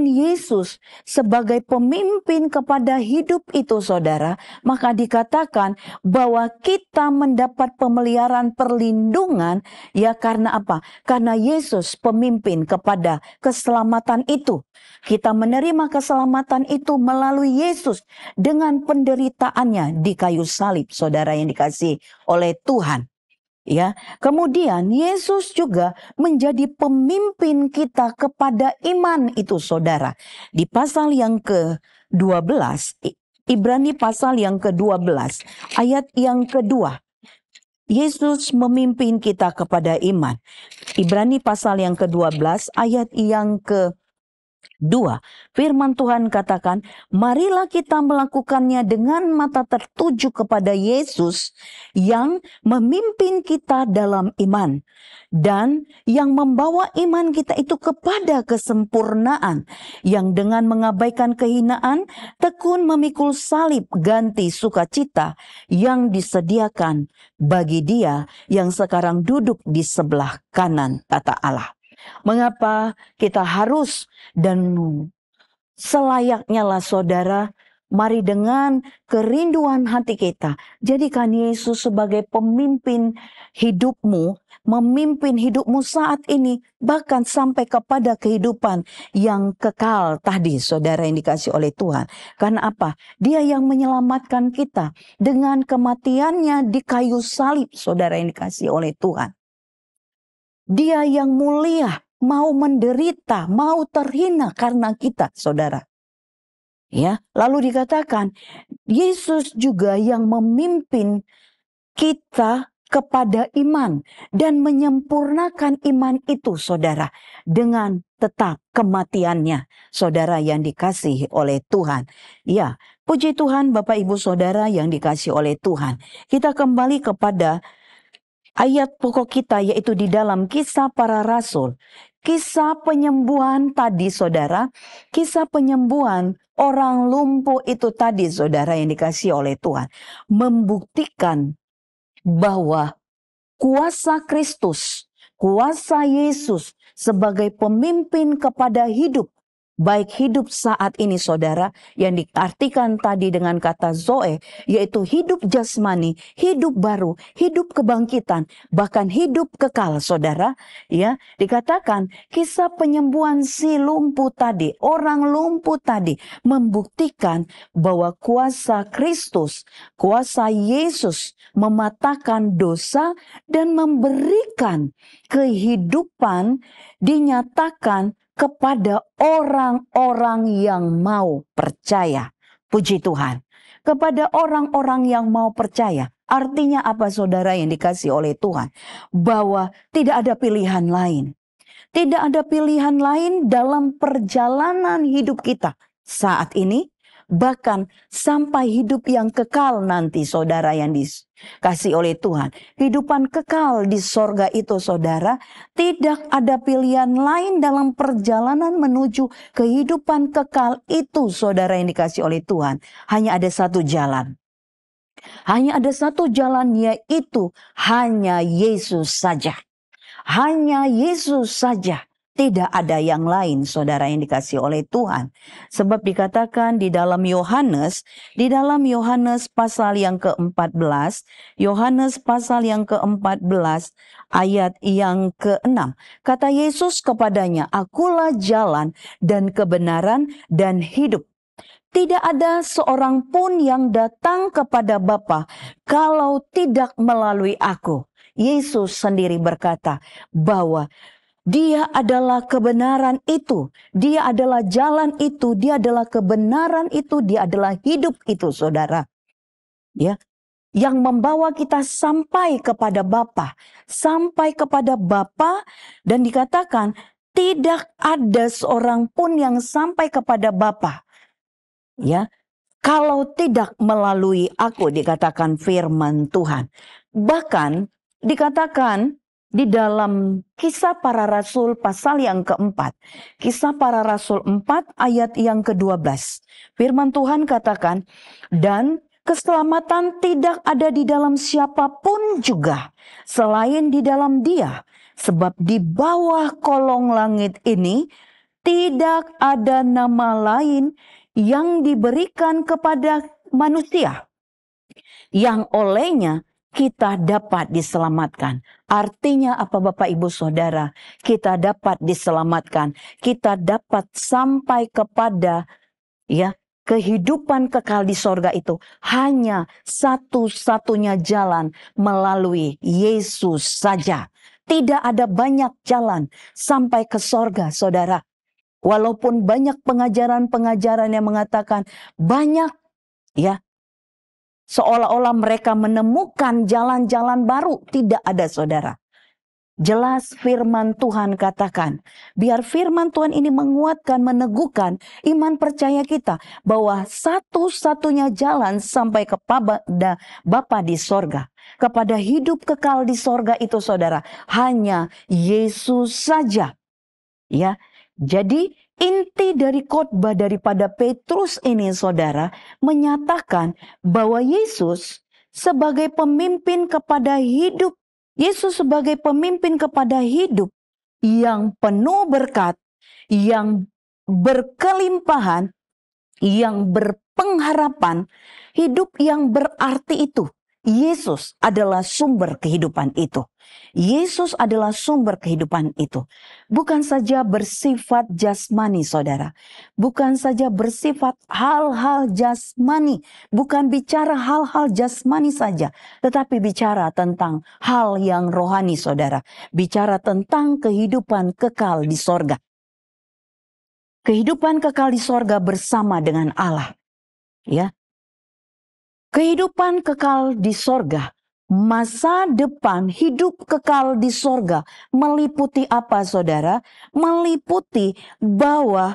Yesus sebagai pemimpin kepada hidup itu saudara, maka dikatakan bahwa kita mendapat pemeliharaan perlindungan, ya karena apa? Karena Yesus pemimpin kepada keselamatan itu. Kita menerima keselamatan itu melalui Yesus dengan penderitaannya di kayu salib, saudara yang dikasih oleh Tuhan. Ya, kemudian Yesus juga menjadi pemimpin kita kepada iman itu saudara. Di pasal yang ke-12, Ibrani pasal yang ke-12, ayat yang kedua. Yesus memimpin kita kepada iman. Ibrani pasal yang ke-12, ayat yang ke-2. Firman Tuhan katakan, marilah kita melakukannya dengan mata tertuju kepada Yesus yang memimpin kita dalam iman dan yang membawa iman kita itu kepada kesempurnaan, yang dengan mengabaikan kehinaan tekun memikul salib ganti sukacita yang disediakan bagi Dia yang sekarang duduk di sebelah kanan tata Allah. Mengapa kita harus dan selayaknya lah saudara, mari dengan kerinduan hati kita, jadikan Yesus sebagai pemimpin hidupmu, memimpin hidupmu saat ini, bahkan sampai kepada kehidupan yang kekal tadi saudara yang dikasih oleh Tuhan. Karena apa? Dia yang menyelamatkan kita dengan kematiannya di kayu salib, saudara yang dikasih oleh Tuhan. Dia yang mulia, mau menderita, mau terhina karena kita, saudara. Ya, lalu dikatakan Yesus juga yang memimpin kita kepada iman dan menyempurnakan iman itu, saudara, dengan tetap kematiannya, saudara yang dikasihi oleh Tuhan. Ya, puji Tuhan Bapak Ibu Saudara yang dikasihi oleh Tuhan. Kita kembali kepada ayat pokok kita, yaitu di dalam Kisah Para Rasul. Kisah penyembuhan tadi, saudara, kisah penyembuhan orang lumpuh itu tadi, saudara yang dikasihi oleh Tuhan, membuktikan bahwa kuasa Kristus, kuasa Yesus sebagai pemimpin kepada hidup, baik hidup saat ini, saudara, yang diartikan tadi dengan kata Zoe, yaitu hidup jasmani, hidup baru, hidup kebangkitan, bahkan hidup kekal, saudara. Ya, dikatakan kisah penyembuhan si lumpuh tadi, orang lumpuh tadi, membuktikan bahwa kuasa Kristus, kuasa Yesus mematahkan dosa dan memberikan kehidupan, dinyatakan kepada orang-orang yang mau percaya. Puji Tuhan. Kepada orang-orang yang mau percaya. Artinya apa, saudara yang dikasihi oleh Tuhan? Bahwa tidak ada pilihan lain. Tidak ada pilihan lain dalam perjalanan hidup kita saat ini. Bahkan sampai hidup yang kekal nanti, saudara yang dikasihi oleh Tuhan. Kehidupan kekal di sorga itu, saudara, tidak ada pilihan lain dalam perjalanan menuju kehidupan kekal itu, saudara yang dikasihi oleh Tuhan. Hanya ada satu jalan. Hanya ada satu jalan, yaitu hanya Yesus saja. Hanya Yesus saja. Tidak ada yang lain, saudara yang dikasihi oleh Tuhan. Sebab dikatakan di dalam Yohanes pasal yang ke-14, Yohanes pasal yang ke-14 ayat yang ke-6. Kata Yesus kepadanya, "Akulah jalan dan kebenaran dan hidup. Tidak ada seorang pun yang datang kepada Bapa kalau tidak melalui aku." Yesus sendiri berkata bahwa Dia adalah kebenaran itu, Dia adalah jalan itu, Dia adalah kebenaran itu, Dia adalah hidup itu, saudara. Ya, yang membawa kita sampai kepada Bapa, dan dikatakan tidak ada seorang pun yang sampai kepada Bapa. Ya, kalau tidak melalui aku, dikatakan firman Tuhan. Bahkan dikatakan di dalam Kisah Para Rasul pasal yang ke-4. Kisah Para Rasul 4 ayat yang ke-12. Firman Tuhan katakan, "Dan keselamatan tidak ada di dalam siapapun juga selain di dalam Dia. Sebab di bawah kolong langit ini tidak ada nama lain yang diberikan kepada manusia yang olehnya kita dapat diselamatkan." Artinya apa, Bapak Ibu Saudara? Kita dapat diselamatkan. Kita dapat sampai kepada kehidupan kekal di sorga itu. Hanya satu-satunya jalan melalui Yesus saja. Tidak ada banyak jalan sampai ke sorga, saudara. Walaupun banyak pengajaran-pengajaran yang mengatakan banyak, seolah-olah mereka menemukan jalan-jalan baru. Tidak ada, saudara. Jelas firman Tuhan katakan, biar firman Tuhan ini menguatkan, meneguhkan iman percaya kita, bahwa satu-satunya jalan sampai kepada Bapa di sorga, kepada hidup kekal di sorga itu, saudara, hanya Yesus saja. Ya, jadi inti dari khotbah daripada Petrus ini, saudara, menyatakan bahwa Yesus sebagai pemimpin kepada hidup, Yesus sebagai pemimpin kepada hidup yang penuh berkat, yang berkelimpahan, yang berpengharapan, hidup yang berarti itu. Yesus adalah sumber kehidupan itu. Yesus adalah sumber kehidupan itu. Bukan saja bersifat jasmani, saudara. Bukan saja bersifat hal-hal jasmani. Bukan bicara hal-hal jasmani saja. Tetapi bicara tentang hal yang rohani, saudara. Bicara tentang kehidupan kekal di sorga. kehidupan kekal di sorga bersama dengan Allah. Ya, kehidupan kekal di sorga, masa depan hidup kekal di sorga meliputi apa, saudara? Meliputi bahwa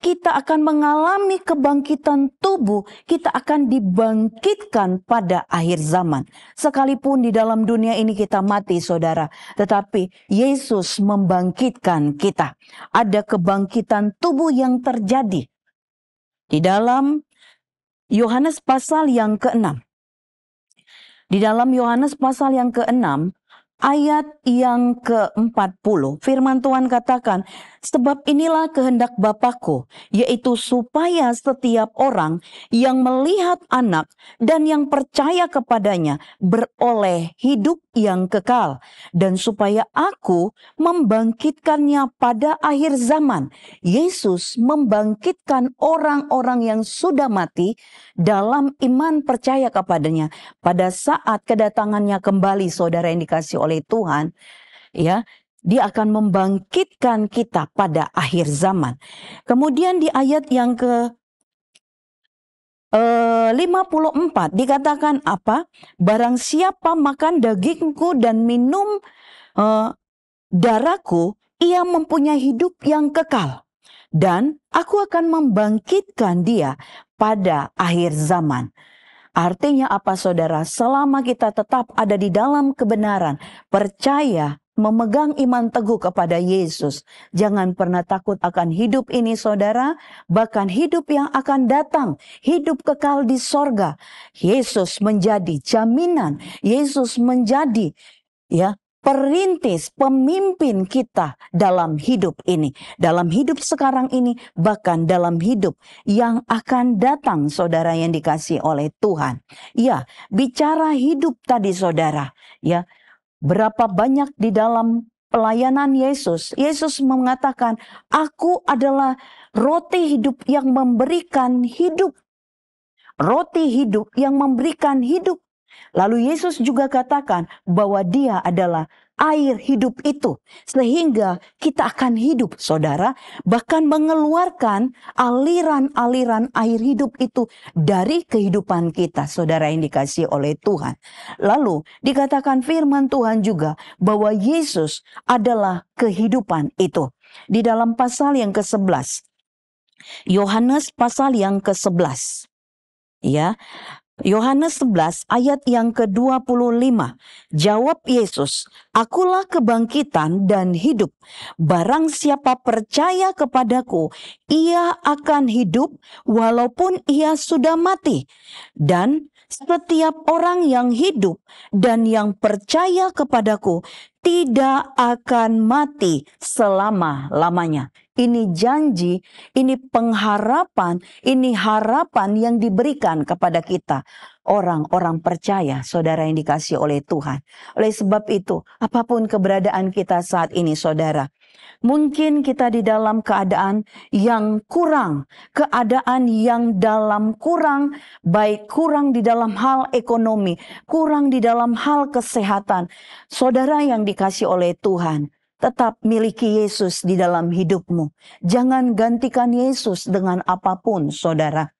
kita akan mengalami kebangkitan tubuh, kita akan dibangkitkan pada akhir zaman. Sekalipun di dalam dunia ini kita mati, saudara, tetapi Yesus membangkitkan kita. Ada kebangkitan tubuh yang terjadi. Di dalam Yohanes pasal yang ke-6. Di dalam Yohanes pasal yang ke-6, ayat yang ke-40, firman Tuhan katakan, sebab inilah kehendak Bapa-Ku, yaitu supaya setiap orang yang melihat Anak dan yang percaya kepadanya beroleh hidup yang kekal, dan supaya Aku membangkitkannya pada akhir zaman. Yesus membangkitkan orang-orang yang sudah mati dalam iman percaya kepadanya pada saat kedatangannya kembali, saudara yang dikasihi oleh Tuhan, ya, dia akan membangkitkan kita pada akhir zaman. Kemudian di ayat yang ke 54 dikatakan apa? Barang siapa makan dagingku dan minum darahku, ia mempunyai hidup yang kekal, dan Aku akan membangkitkan dia pada akhir zaman. Artinya apa, saudara? Selama kita tetap ada di dalam kebenaran, percaya, memegang iman teguh kepada Yesus, jangan pernah takut akan hidup ini, saudara. Bahkan hidup yang akan datang, hidup kekal di sorga. Yesus menjadi jaminan, Yesus menjadi perintis, pemimpin kita dalam hidup ini, dalam hidup sekarang ini, bahkan dalam hidup yang akan datang, saudara yang dikasihi oleh Tuhan. Ya, bicara hidup tadi, saudara, ya, berapa banyak di dalam pelayanan Yesus, Yesus mengatakan, Aku adalah roti hidup yang memberikan hidup. Roti hidup yang memberikan hidup. Lalu Yesus juga katakan bahwa dia adalah air hidup itu. Sehingga kita akan hidup, saudara. Bahkan mengeluarkan aliran-aliran air hidup itu dari kehidupan kita, saudara yang dikasihi oleh Tuhan. Lalu dikatakan firman Tuhan juga bahwa Yesus adalah kehidupan itu. Di dalam pasal yang ke-11. Yohanes pasal yang ke-11. Ya, Yohanes 11 ayat yang ke-25. Jawab Yesus, Akulah kebangkitan dan hidup. Barang siapa percaya kepadaku, ia akan hidup walaupun ia sudah mati. Dan setiap orang yang hidup dan yang percaya kepadaku tidak akan mati selama-lamanya. Ini janji, ini pengharapan, ini harapan yang diberikan kepada kita. Orang-orang percaya, saudara yang dikasihi oleh Tuhan. Oleh sebab itu, apapun keberadaan kita saat ini, saudara. Mungkin kita di dalam keadaan yang kurang, baik kurang di dalam hal ekonomi, kurang di dalam hal kesehatan. Saudara yang dikasihi oleh Tuhan, tetap miliki Yesus di dalam hidupmu. Jangan gantikan Yesus dengan apapun, saudara.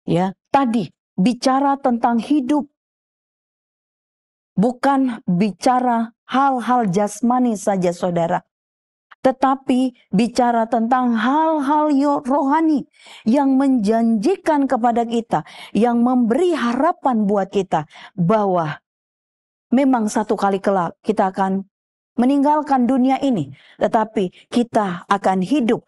Ya, tadi bicara tentang hidup, bukan bicara hal-hal jasmani saja, saudara. Tetapi bicara tentang hal-hal rohani yang menjanjikan kepada kita, yang memberi harapan buat kita bahwa memang satu kali kelak kita akan meninggalkan dunia ini, tetapi kita akan hidup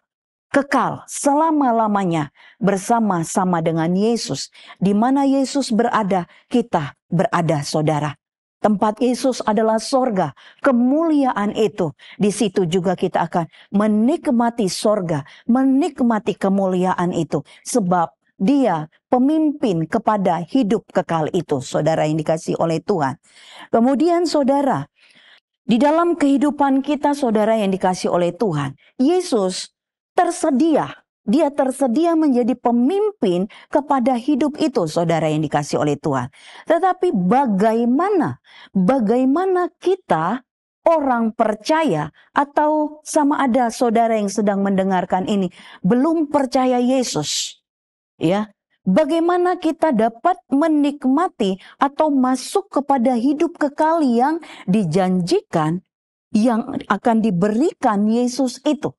kekal selama-lamanya bersama-sama dengan Yesus. Di mana Yesus berada, kita berada, saudara. Tempat Yesus adalah sorga, kemuliaan itu. Di situ juga kita akan menikmati sorga, menikmati kemuliaan itu. Sebab dia pemimpin kepada hidup kekal itu, saudara yang dikasihi oleh Tuhan. Kemudian saudara, di dalam kehidupan kita, saudara yang dikasihi oleh Tuhan, Yesus tersedia. Dia tersedia menjadi pemimpin kepada hidup itu, saudara yang dikasihi oleh Tuhan. Tetapi bagaimana kita orang percaya atau sama ada saudara yang sedang mendengarkan ini belum percaya Yesus, ya. Bagaimana kita dapat menikmati atau masuk kepada hidup kekal yang dijanjikan, yang akan diberikan Yesus itu?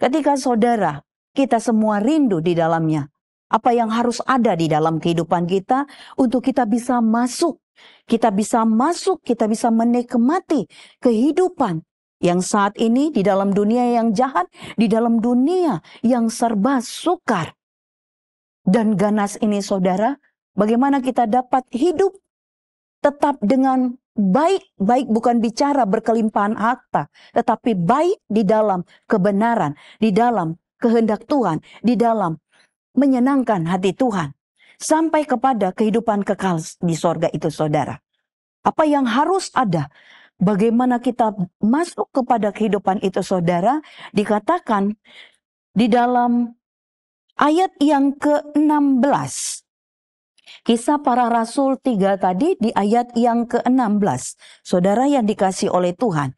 Ketika saudara, kita semua rindu di dalamnya. Apa yang harus ada di dalam kehidupan kita untuk kita bisa masuk. Kita bisa masuk, kita bisa menikmati kehidupan yang saat ini di dalam dunia yang jahat, di dalam dunia yang serba sukar dan ganas ini saudara. Bagaimana kita dapat hidup tetap dengan baik, baik bukan bicara berkelimpahan harta, tetapi baik di dalam kebenaran, di dalam kehendak Tuhan, di dalam menyenangkan hati Tuhan, sampai kepada kehidupan kekal di sorga itu saudara. Apa yang harus ada? Bagaimana kita masuk kepada kehidupan itu saudara? Dikatakan di dalam ayat yang ke-16. Kisah Para Rasul 3 tadi di ayat yang ke-16. Saudara yang dikasih oleh Tuhan.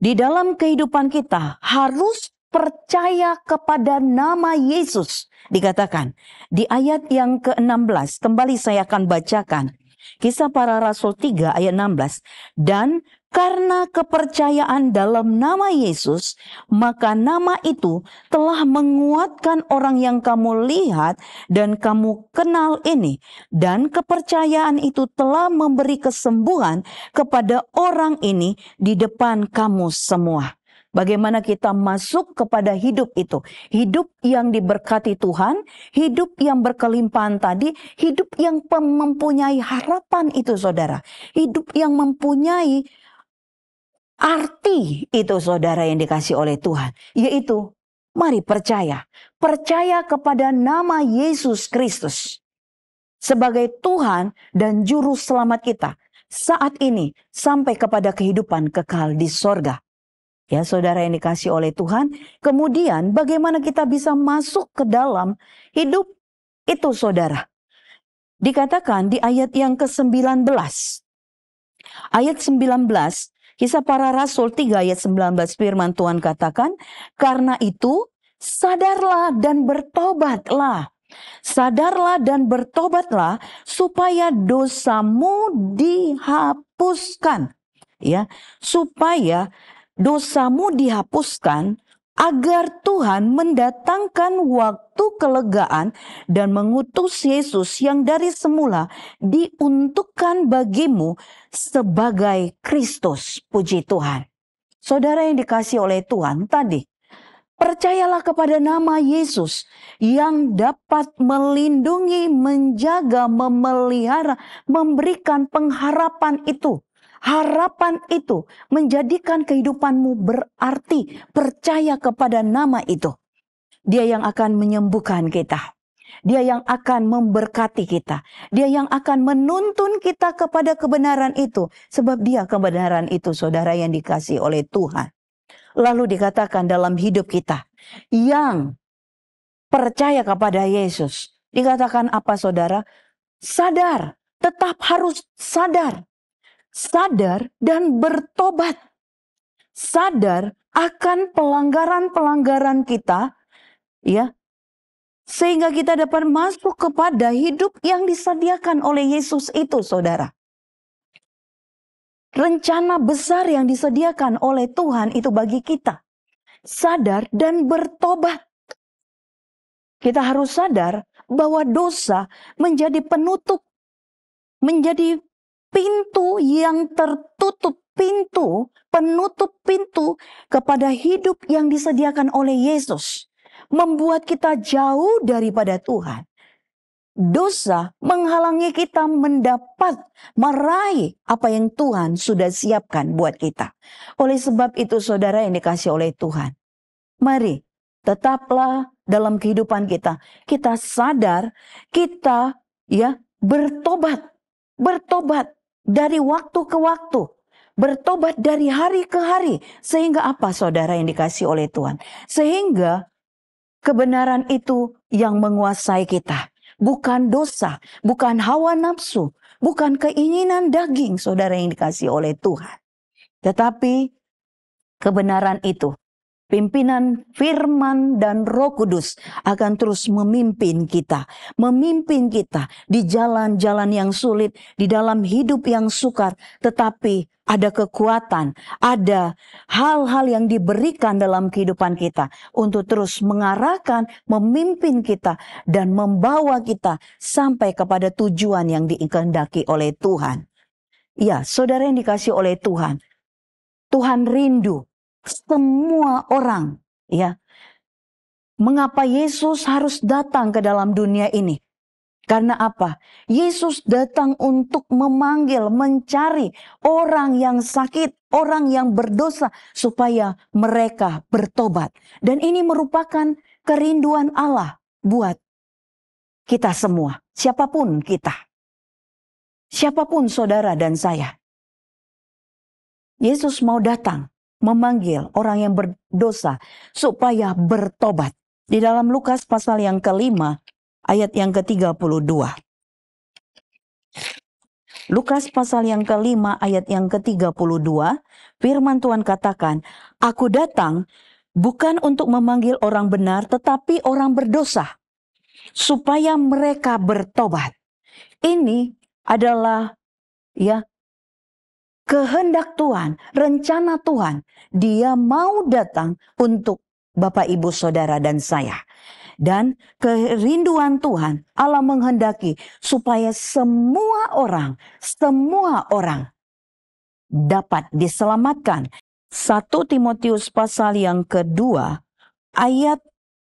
Di dalam kehidupan kita harus percaya kepada nama Yesus. Dikatakan di ayat yang ke-16. Kembali saya akan bacakan. Kisah Para Rasul 3 ayat 16. Dan karena kepercayaan dalam nama Yesus, maka nama itu telah menguatkan orang yang kamu lihat dan kamu kenal ini. Dan kepercayaan itu telah memberi kesembuhan kepada orang ini di depan kamu semua. Bagaimana kita masuk kepada hidup itu. Hidup yang diberkati Tuhan, hidup yang berkelimpahan tadi, hidup yang mempunyai harapan itu saudara. Hidup yang mempunyai arti itu saudara yang dikasih oleh Tuhan. Yaitu, mari percaya. Percaya kepada nama Yesus Kristus. Sebagai Tuhan dan Juru Selamat kita. Saat ini sampai kepada kehidupan kekal di sorga. Ya saudara yang dikasih oleh Tuhan. Kemudian bagaimana kita bisa masuk ke dalam hidup itu saudara. Dikatakan di ayat yang ke-19. Ayat 19. Kisah Para Rasul 3 ayat 19 firman Tuhan katakan. Karena itu sadarlah dan bertobatlah. Sadarlah dan bertobatlah supaya dosamu dihapuskan. Ya, supaya dosamu dihapuskan agar Tuhan mendatangkan waktu kelegaan dan mengutus Yesus yang dari semula diuntukkan bagimu sebagai Kristus. Puji Tuhan. Saudara yang dikasih oleh Tuhan tadi, percayalah kepada nama Yesus yang dapat melindungi, menjaga, memelihara, memberikan pengharapan itu. Harapan itu menjadikan kehidupanmu berarti. Percaya kepada nama itu. Dia yang akan menyembuhkan kita. Dia yang akan memberkati kita. Dia yang akan menuntun kita kepada kebenaran itu. Sebab dia kebenaran itu saudara yang dikasih oleh Tuhan. Lalu dikatakan dalam hidup kita. Yang percaya kepada Yesus. Dikatakan apa saudara? Sadar. Tetap harus sadar. Sadar dan bertobat. Sadar akan pelanggaran-pelanggaran kita, ya, sehingga kita dapat masuk kepada hidup yang disediakan oleh Yesus itu, saudara. Rencana besar yang disediakan oleh Tuhan itu bagi kita. Sadar dan bertobat. Kita harus sadar bahwa dosa menjadi penutup, menjadi pintu yang tertutup, penutup pintu kepada hidup yang disediakan oleh Yesus. Membuat kita jauh daripada Tuhan. Dosa menghalangi kita meraih apa yang Tuhan sudah siapkan buat kita. Oleh sebab itu saudara yang dikasih oleh Tuhan. Mari tetaplah dalam kehidupan kita. Kita sadar, kita ya bertobat. Bertobat. Dari waktu ke waktu. Bertobat dari hari ke hari. Sehingga apa saudara yang dikasih oleh Tuhan? Sehingga kebenaran itu yang menguasai kita. Bukan dosa. Bukan hawa nafsu. Bukan keinginan daging saudara yang dikasih oleh Tuhan. Tetapi kebenaran itu, pimpinan firman dan Roh Kudus akan terus memimpin kita di jalan-jalan yang sulit, di dalam hidup yang sukar, tetapi ada kekuatan, ada hal-hal yang diberikan dalam kehidupan kita untuk terus mengarahkan, memimpin kita, dan membawa kita sampai kepada tujuan yang dikehendaki oleh Tuhan. Ya, saudara yang dikasih oleh Tuhan, Tuhan rindu semua orang, ya. Mengapa Yesus harus datang ke dalam dunia ini? Karena apa? Yesus datang untuk memanggil, mencari orang yang sakit, orang yang berdosa, supaya mereka bertobat. Dan ini merupakan kerinduan Allah buat kita semua, siapapun kita. Siapapun saudara dan saya. Yesus mau datang memanggil orang yang berdosa supaya bertobat. Di dalam Lukas pasal yang ke-5 ayat yang ke-32. Lukas pasal yang ke-5 ayat yang ke-32, firman Tuhan katakan, "Aku datang bukan untuk memanggil orang benar, tetapi orang berdosa, supaya mereka bertobat." Ini adalah kehendak Tuhan, rencana Tuhan. Dia mau datang untuk Bapak, Ibu, Saudara, dan saya. Dan kerinduan Tuhan, Allah menghendaki supaya semua orang dapat diselamatkan. 1 Timotius pasal yang kedua, ayat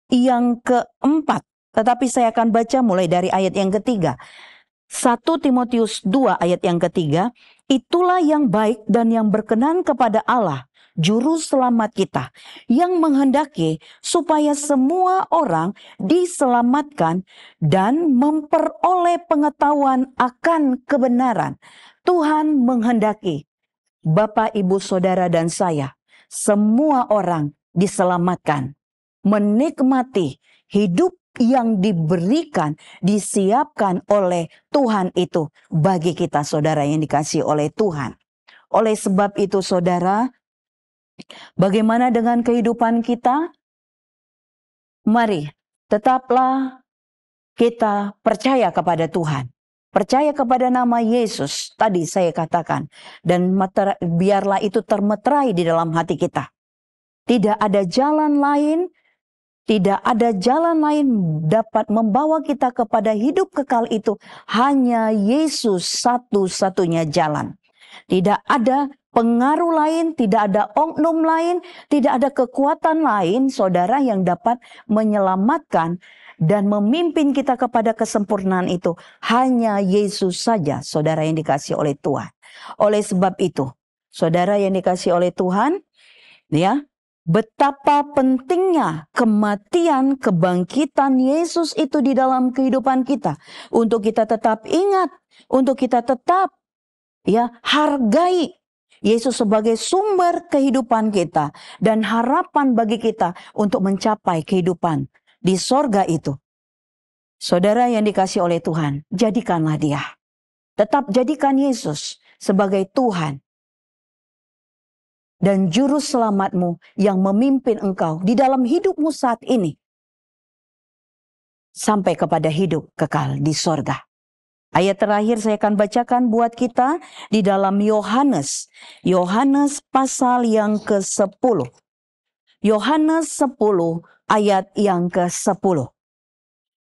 yang keempat. Tetapi saya akan baca mulai dari ayat yang ketiga. 1 Timotius 2 ayat yang ketiga, "Itulah yang baik dan yang berkenan kepada Allah, Juru Selamat kita, yang menghendaki supaya semua orang diselamatkan dan memperoleh pengetahuan akan kebenaran." Tuhan menghendaki Bapak, Ibu, Saudara, dan saya, semua orang diselamatkan, menikmati hidup yang diberikan, disiapkan oleh Tuhan itu bagi kita, saudara yang dikasihi oleh Tuhan. Oleh sebab itu, saudara, bagaimana dengan kehidupan kita? Mari, tetaplah kita percaya kepada Tuhan. Percaya kepada nama Yesus, tadi saya katakan. Dan biarlah itu termeterai di dalam hati kita. Tidak ada jalan lain, tidak ada jalan lain dapat membawa kita kepada hidup kekal itu. Hanya Yesus satu-satunya jalan. Tidak ada pengaruh lain, tidak ada oknum lain, tidak ada kekuatan lain, saudara, yang dapat menyelamatkan dan memimpin kita kepada kesempurnaan itu. Hanya Yesus saja, saudara yang dikasihi oleh Tuhan. Oleh sebab itu, saudara yang dikasihi oleh Tuhan, ya, betapa pentingnya kematian, kebangkitan Yesus itu di dalam kehidupan kita. Untuk kita tetap ingat, untuk kita tetap hargai Yesus sebagai sumber kehidupan kita. Dan harapan bagi kita untuk mencapai kehidupan di sorga itu. Saudara yang dikasihi oleh Tuhan, jadikanlah Dia. Tetap jadikan Yesus sebagai Tuhan dan juru selamatmu yang memimpin engkau di dalam hidupmu saat ini. Sampai kepada hidup kekal di sorga. Ayat terakhir saya akan bacakan buat kita di dalam Yohanes. Yohanes pasal yang ke-10. Yohanes 10 ayat yang ke-10.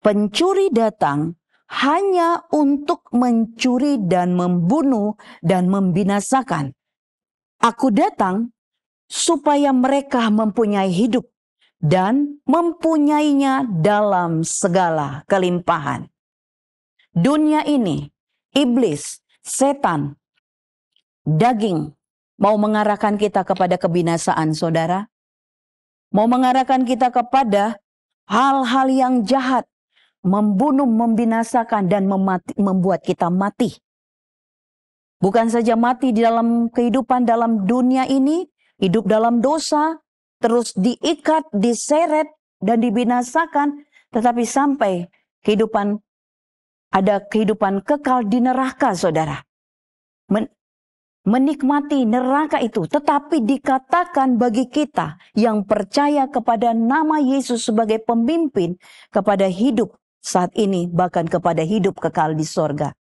"Pencuri datang hanya untuk mencuri dan membunuh dan membinasakan. Aku datang supaya mereka mempunyai hidup dan mempunyainya dalam segala kelimpahan." Dunia ini, iblis, setan, daging mau mengarahkan kita kepada kebinasaan, saudara. Mau mengarahkan kita kepada hal-hal yang jahat, membunuh, membinasakan, dan membuat kita mati. Bukan saja mati di dalam kehidupan dalam dunia ini, hidup dalam dosa, terus diikat, diseret, dan dibinasakan, tetapi sampai ada kehidupan kekal di neraka, saudara. menikmati neraka itu, tetapi dikatakan bagi kita yang percaya kepada nama Yesus sebagai pemimpin kepada hidup saat ini, bahkan kepada hidup kekal di sorga.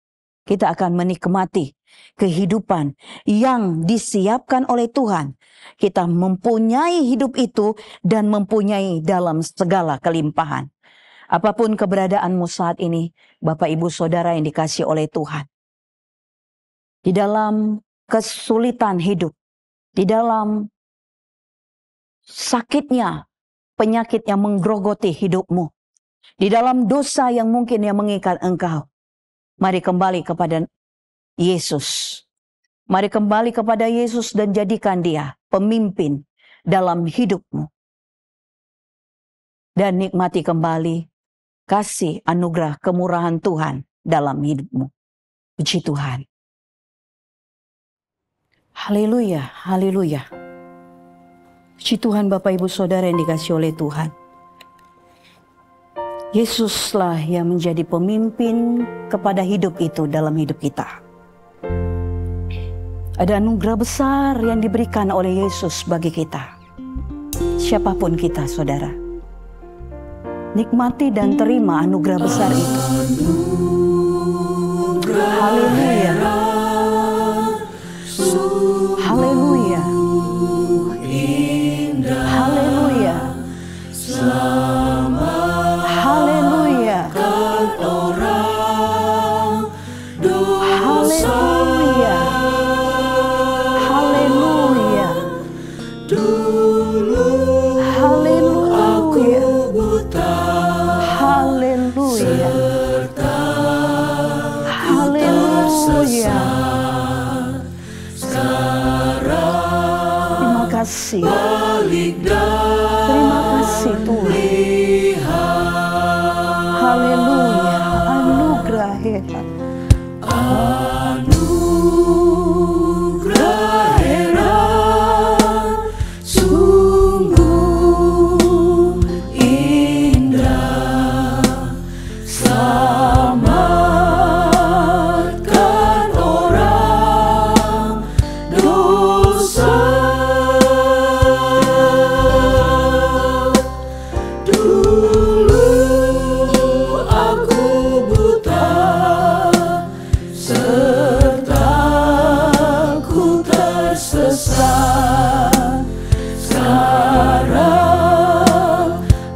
Kita akan menikmati kehidupan yang disiapkan oleh Tuhan. Kita mempunyai hidup itu dan mempunyai dalam segala kelimpahan. Apapun keberadaanmu saat ini, Bapak Ibu Saudara yang dikasihi oleh Tuhan. Di dalam kesulitan hidup, di dalam sakitnya, penyakit yang menggerogoti hidupmu, di dalam dosa yang mungkin yang mengikat engkau, mari kembali kepada Yesus. Mari kembali kepada Yesus dan jadikan Dia pemimpin dalam hidupmu. Dan nikmati kembali kasih, anugerah, kemurahan Tuhan dalam hidupmu. Puji Tuhan. Haleluya, haleluya. Puji Tuhan Bapak Ibu Saudara yang dikasihi oleh Tuhan. Yesuslah yang menjadi pemimpin kepada hidup itu dalam hidup kita. Ada anugerah besar yang diberikan oleh Yesus bagi kita. Siapapun kita, saudara. Nikmati dan terima anugerah besar itu. Haleluya. Haleluya. Haleluya. Haleluya. Haleluya. Haleluya. Dulu Haleluya. aku buta, Haleluya. serta Haleluya. sekarang Terima kasih. balik dan Terima kasih Tuhan. lihat Haleluya. Anugerah hebat. anugerah heran, sungguh indah, selamatkan orang dosa. Dulu aku buta, serta ku tersesat. Sekarang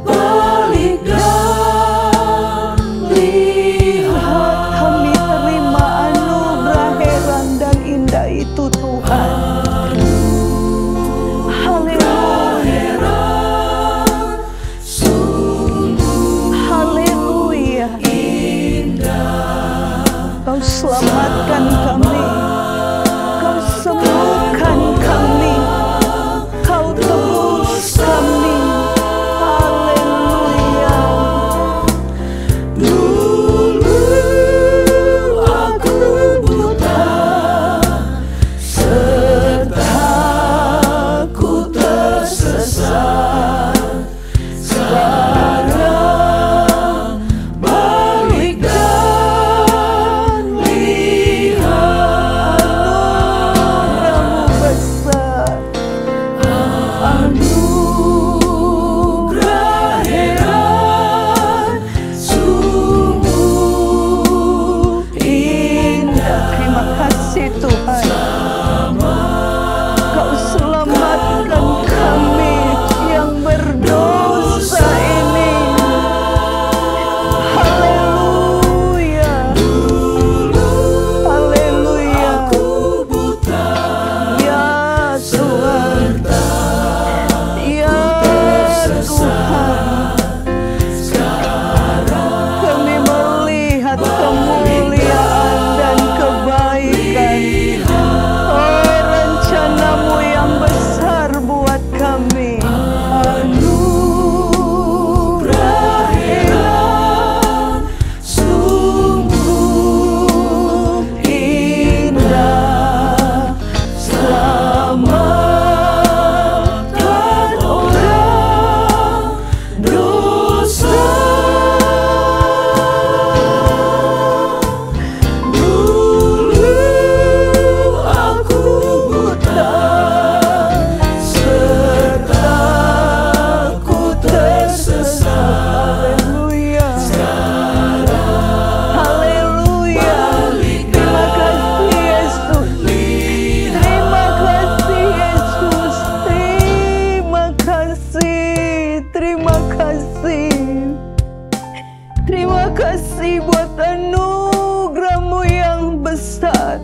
balik dan lihat. Kami terima anugerah heran dan indah itu Tuhan. Haleluya. Haleluya. Kau selamatkan kami. Kau sembuhkan kami. Kau tebus kami. Haleluya. Dulu aku buta, serta ku tersesat. Sekarang balik dan lihat. Terima kasih buat anugerah-Mu yang besar.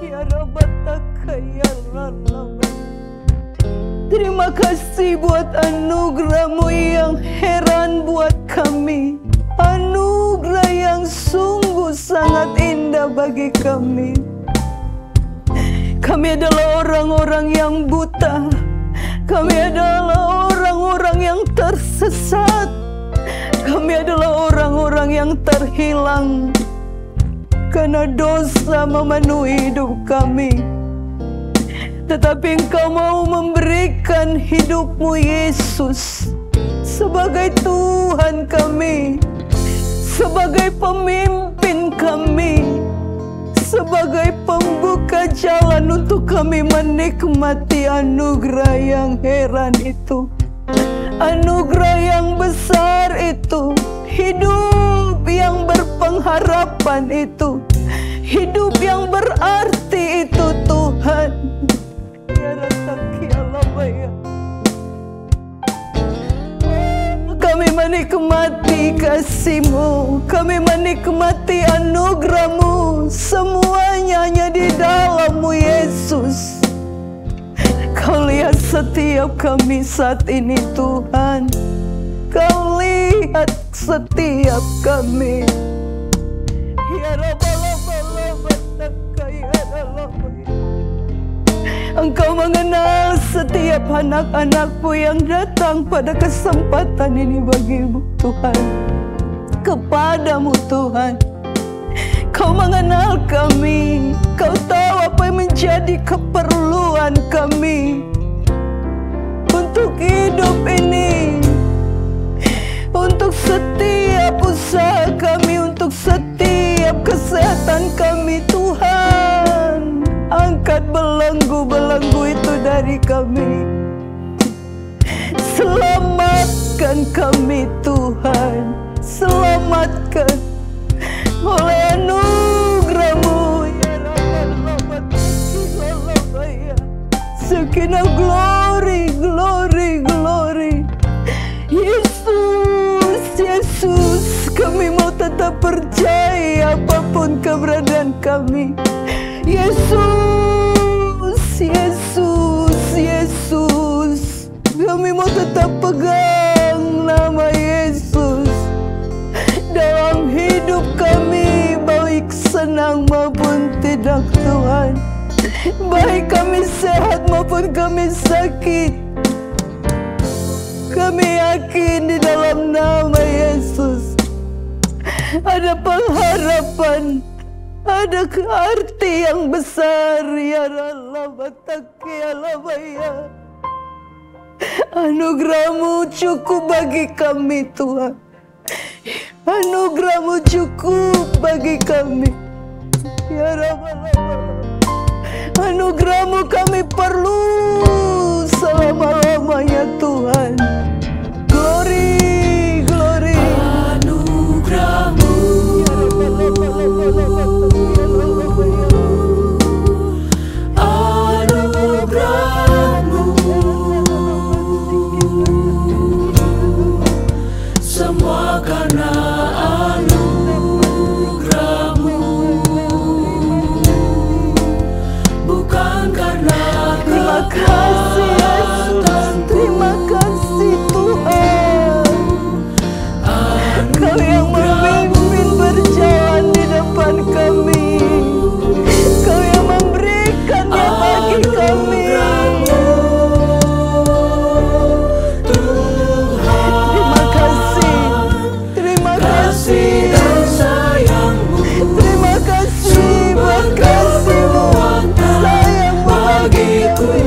Ya Rabbataka ya Allah. Terima kasih buat anugerah-Mu yang heran buat kami. Anugerah yang sungguh sangat indah bagi kami. Kami adalah orang-orang yang buta. Kami adalah orang-orang yang tersesat. Kami adalah orang-orang yang terhilang karena dosa memenuhi hidup kami. Tetapi Engkau mau memberikan hidup-Mu Yesus sebagai Tuhan kami, sebagai pemimpin kami, sebagai pembuka jalan untuk kami menikmati anugerah yang heran itu, anugerah yang besar itu, hidup yang berpengharapan itu, hidup yang berarti itu Tuhan. Kami menikmati kasih-Mu, kami menikmati anugerah-Mu, semuanya hanya di dalam-Mu Yesus. Kau lihat setiap kami saat ini Tuhan, Kau lihat setiap kami. Ya Rabbalabbalabbataka ya Rabbalabbalabbataka. Engkau mengenal setiap anak-anak-Mu yang datang pada kesempatan ini bagi-Mu Tuhan, kepada-Mu Tuhan. Kau mengenal kami, Kau tahu apa yang menjadi keperluan kami untuk hidup ini, untuk setiap usaha kami, untuk setiap kesehatan kami Tuhan. Angkat belenggu-belenggu itu dari kami. Selamatkan kami Tuhan, selamatkan oleh anugerah-Mu ya Rabbalabbalabbataka. Segenap glory, glory, glory. Yesus, Yesus, kami mau tetap percaya apapun keberadaan kami. Yesus, Yesus, Yesus, kami mau tetap pegang nama Yesus dalam hidup kami, baik senang maupun tidak Tuhan, baik kami sehat maupun kami sakit. Kami yakin di dalam nama Yesus ada pengharapan, ada arti yang besar. Ya Allah, ya Allah. Anugerah-Mu cukup bagi kami Tuhan. Anugerah-Mu cukup bagi kami. Ya Allah, anugerah-Mu kami perlu selama-lamanya Tuhan. Glory, glory. Anugerah-Mu, anugerah-Mu, semua karena anugerah-Mu, bukan karena Terima kasih Yesus, terima kasih Tuhan. Kau yang memimpin berjalan di depan kami, Kau yang memberikannya bagi kami. Terima kasih, terima kasih dan sayang-Mu, terima kasih buat kasih-Mu, sayang-Mu bagi kami.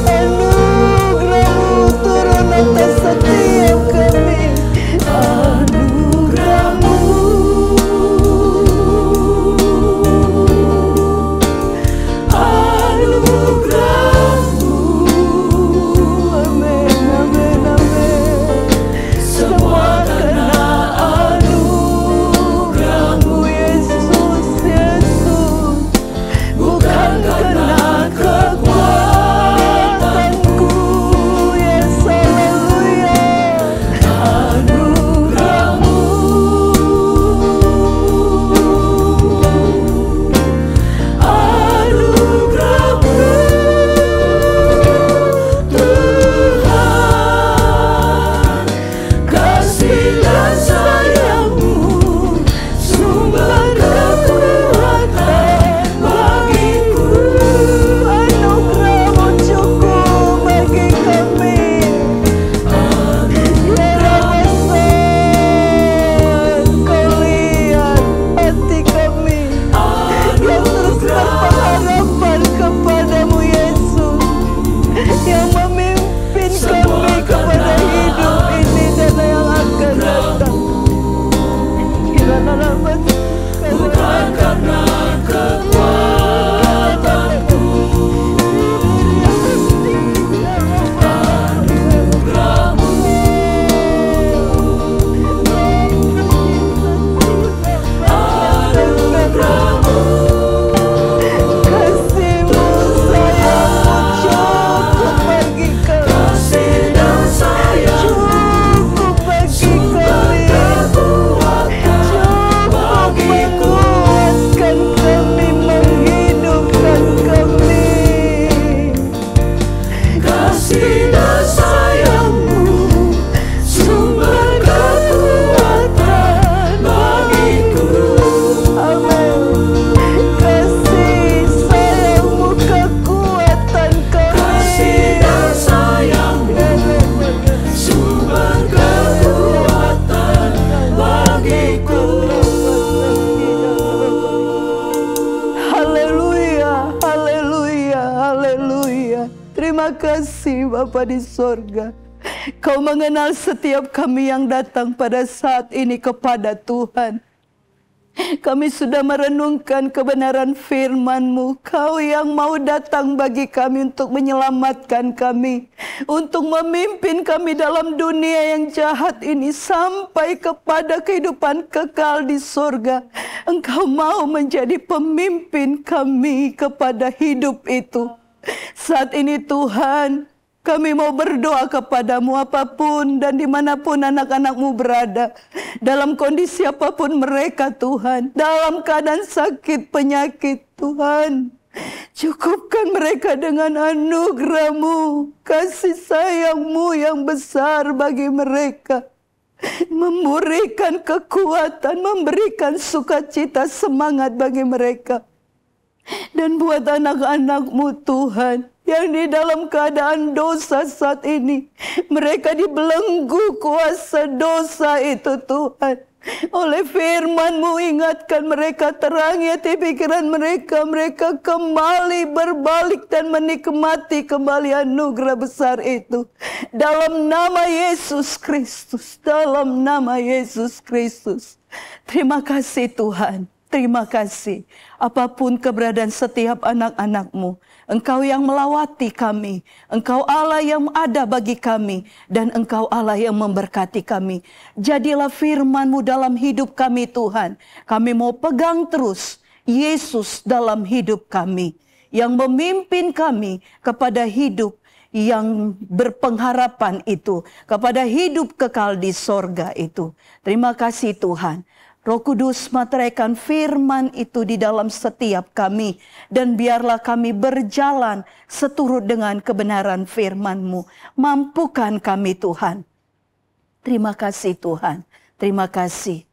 Anugerah-Mu turun atas setiap kami. Anugerah-Mu, kasih Bapa di sorga. Kau mengenal setiap kami yang datang pada saat ini kepada Tuhan. Kami sudah merenungkan kebenaran firman-Mu. Kau yang mau datang bagi kami untuk menyelamatkan kami, untuk memimpin kami dalam dunia yang jahat ini sampai kepada kehidupan kekal di sorga. Engkau mau menjadi pemimpin kami kepada hidup itu. Saat ini Tuhan, kami mau berdoa kepadamu apapun dan dimanapun anak-anak-Mu berada. Dalam kondisi apapun mereka Tuhan. Dalam keadaan sakit, penyakit Tuhan. Cukupkan mereka dengan anugerah-Mu. Kasih sayang-Mu yang besar bagi mereka. Memberikan kekuatan, memberikan sukacita, semangat bagi mereka. Dan buat anak-anak-Mu Tuhan, yang di dalam keadaan dosa saat ini, mereka dibelenggu kuasa dosa itu Tuhan. Oleh firman-Mu ingatkan mereka, terangi hati pikiran mereka, mereka kembali berbalik dan menikmati kembali anugerah besar itu. Dalam nama Yesus Kristus, dalam nama Yesus Kristus. Terima kasih Tuhan. Terima kasih. Apapun keberadaan setiap anak-anak-Mu, Engkau yang melawati kami. Engkau Allah yang ada bagi kami. Dan Engkau Allah yang memberkati kami. Jadilah firman-Mu dalam hidup kami Tuhan. Kami mau pegang terus Yesus dalam hidup kami. Yang memimpin kami kepada hidup yang berpengharapan itu. Kepada hidup kekal di sorga itu. Terima kasih Tuhan. Roh Kudus materaikan firman itu di dalam setiap kami. Dan biarlah kami berjalan seturut dengan kebenaran firman-Mu. Mampukan kami Tuhan. Terima kasih Tuhan. Terima kasih.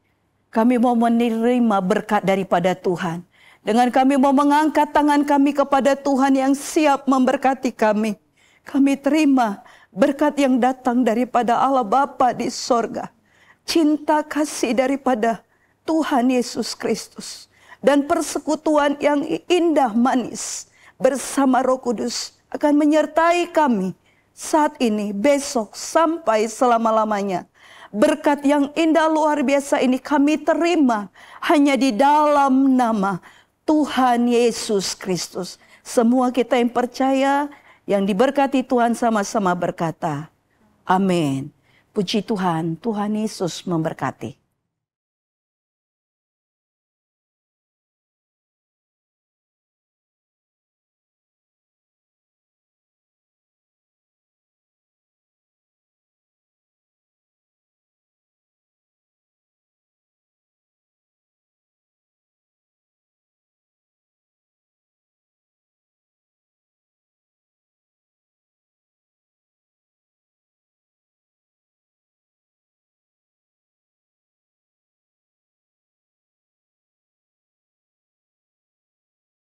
Kami mau menerima berkat daripada Tuhan. Dengan kami mau mengangkat tangan kami kepada Tuhan yang siap memberkati kami. Kami terima berkat yang datang daripada Allah Bapa di sorga. Cinta kasih daripada Tuhan Yesus Kristus. Dan persekutuan yang indah manis bersama Roh Kudus akan menyertai kami saat ini, besok, sampai selama-lamanya. Berkat yang indah luar biasa ini kami terima hanya di dalam nama Tuhan Yesus Kristus. Semua kita yang percaya, yang diberkati Tuhan sama-sama berkata, amin. Puji Tuhan, Tuhan Yesus memberkati.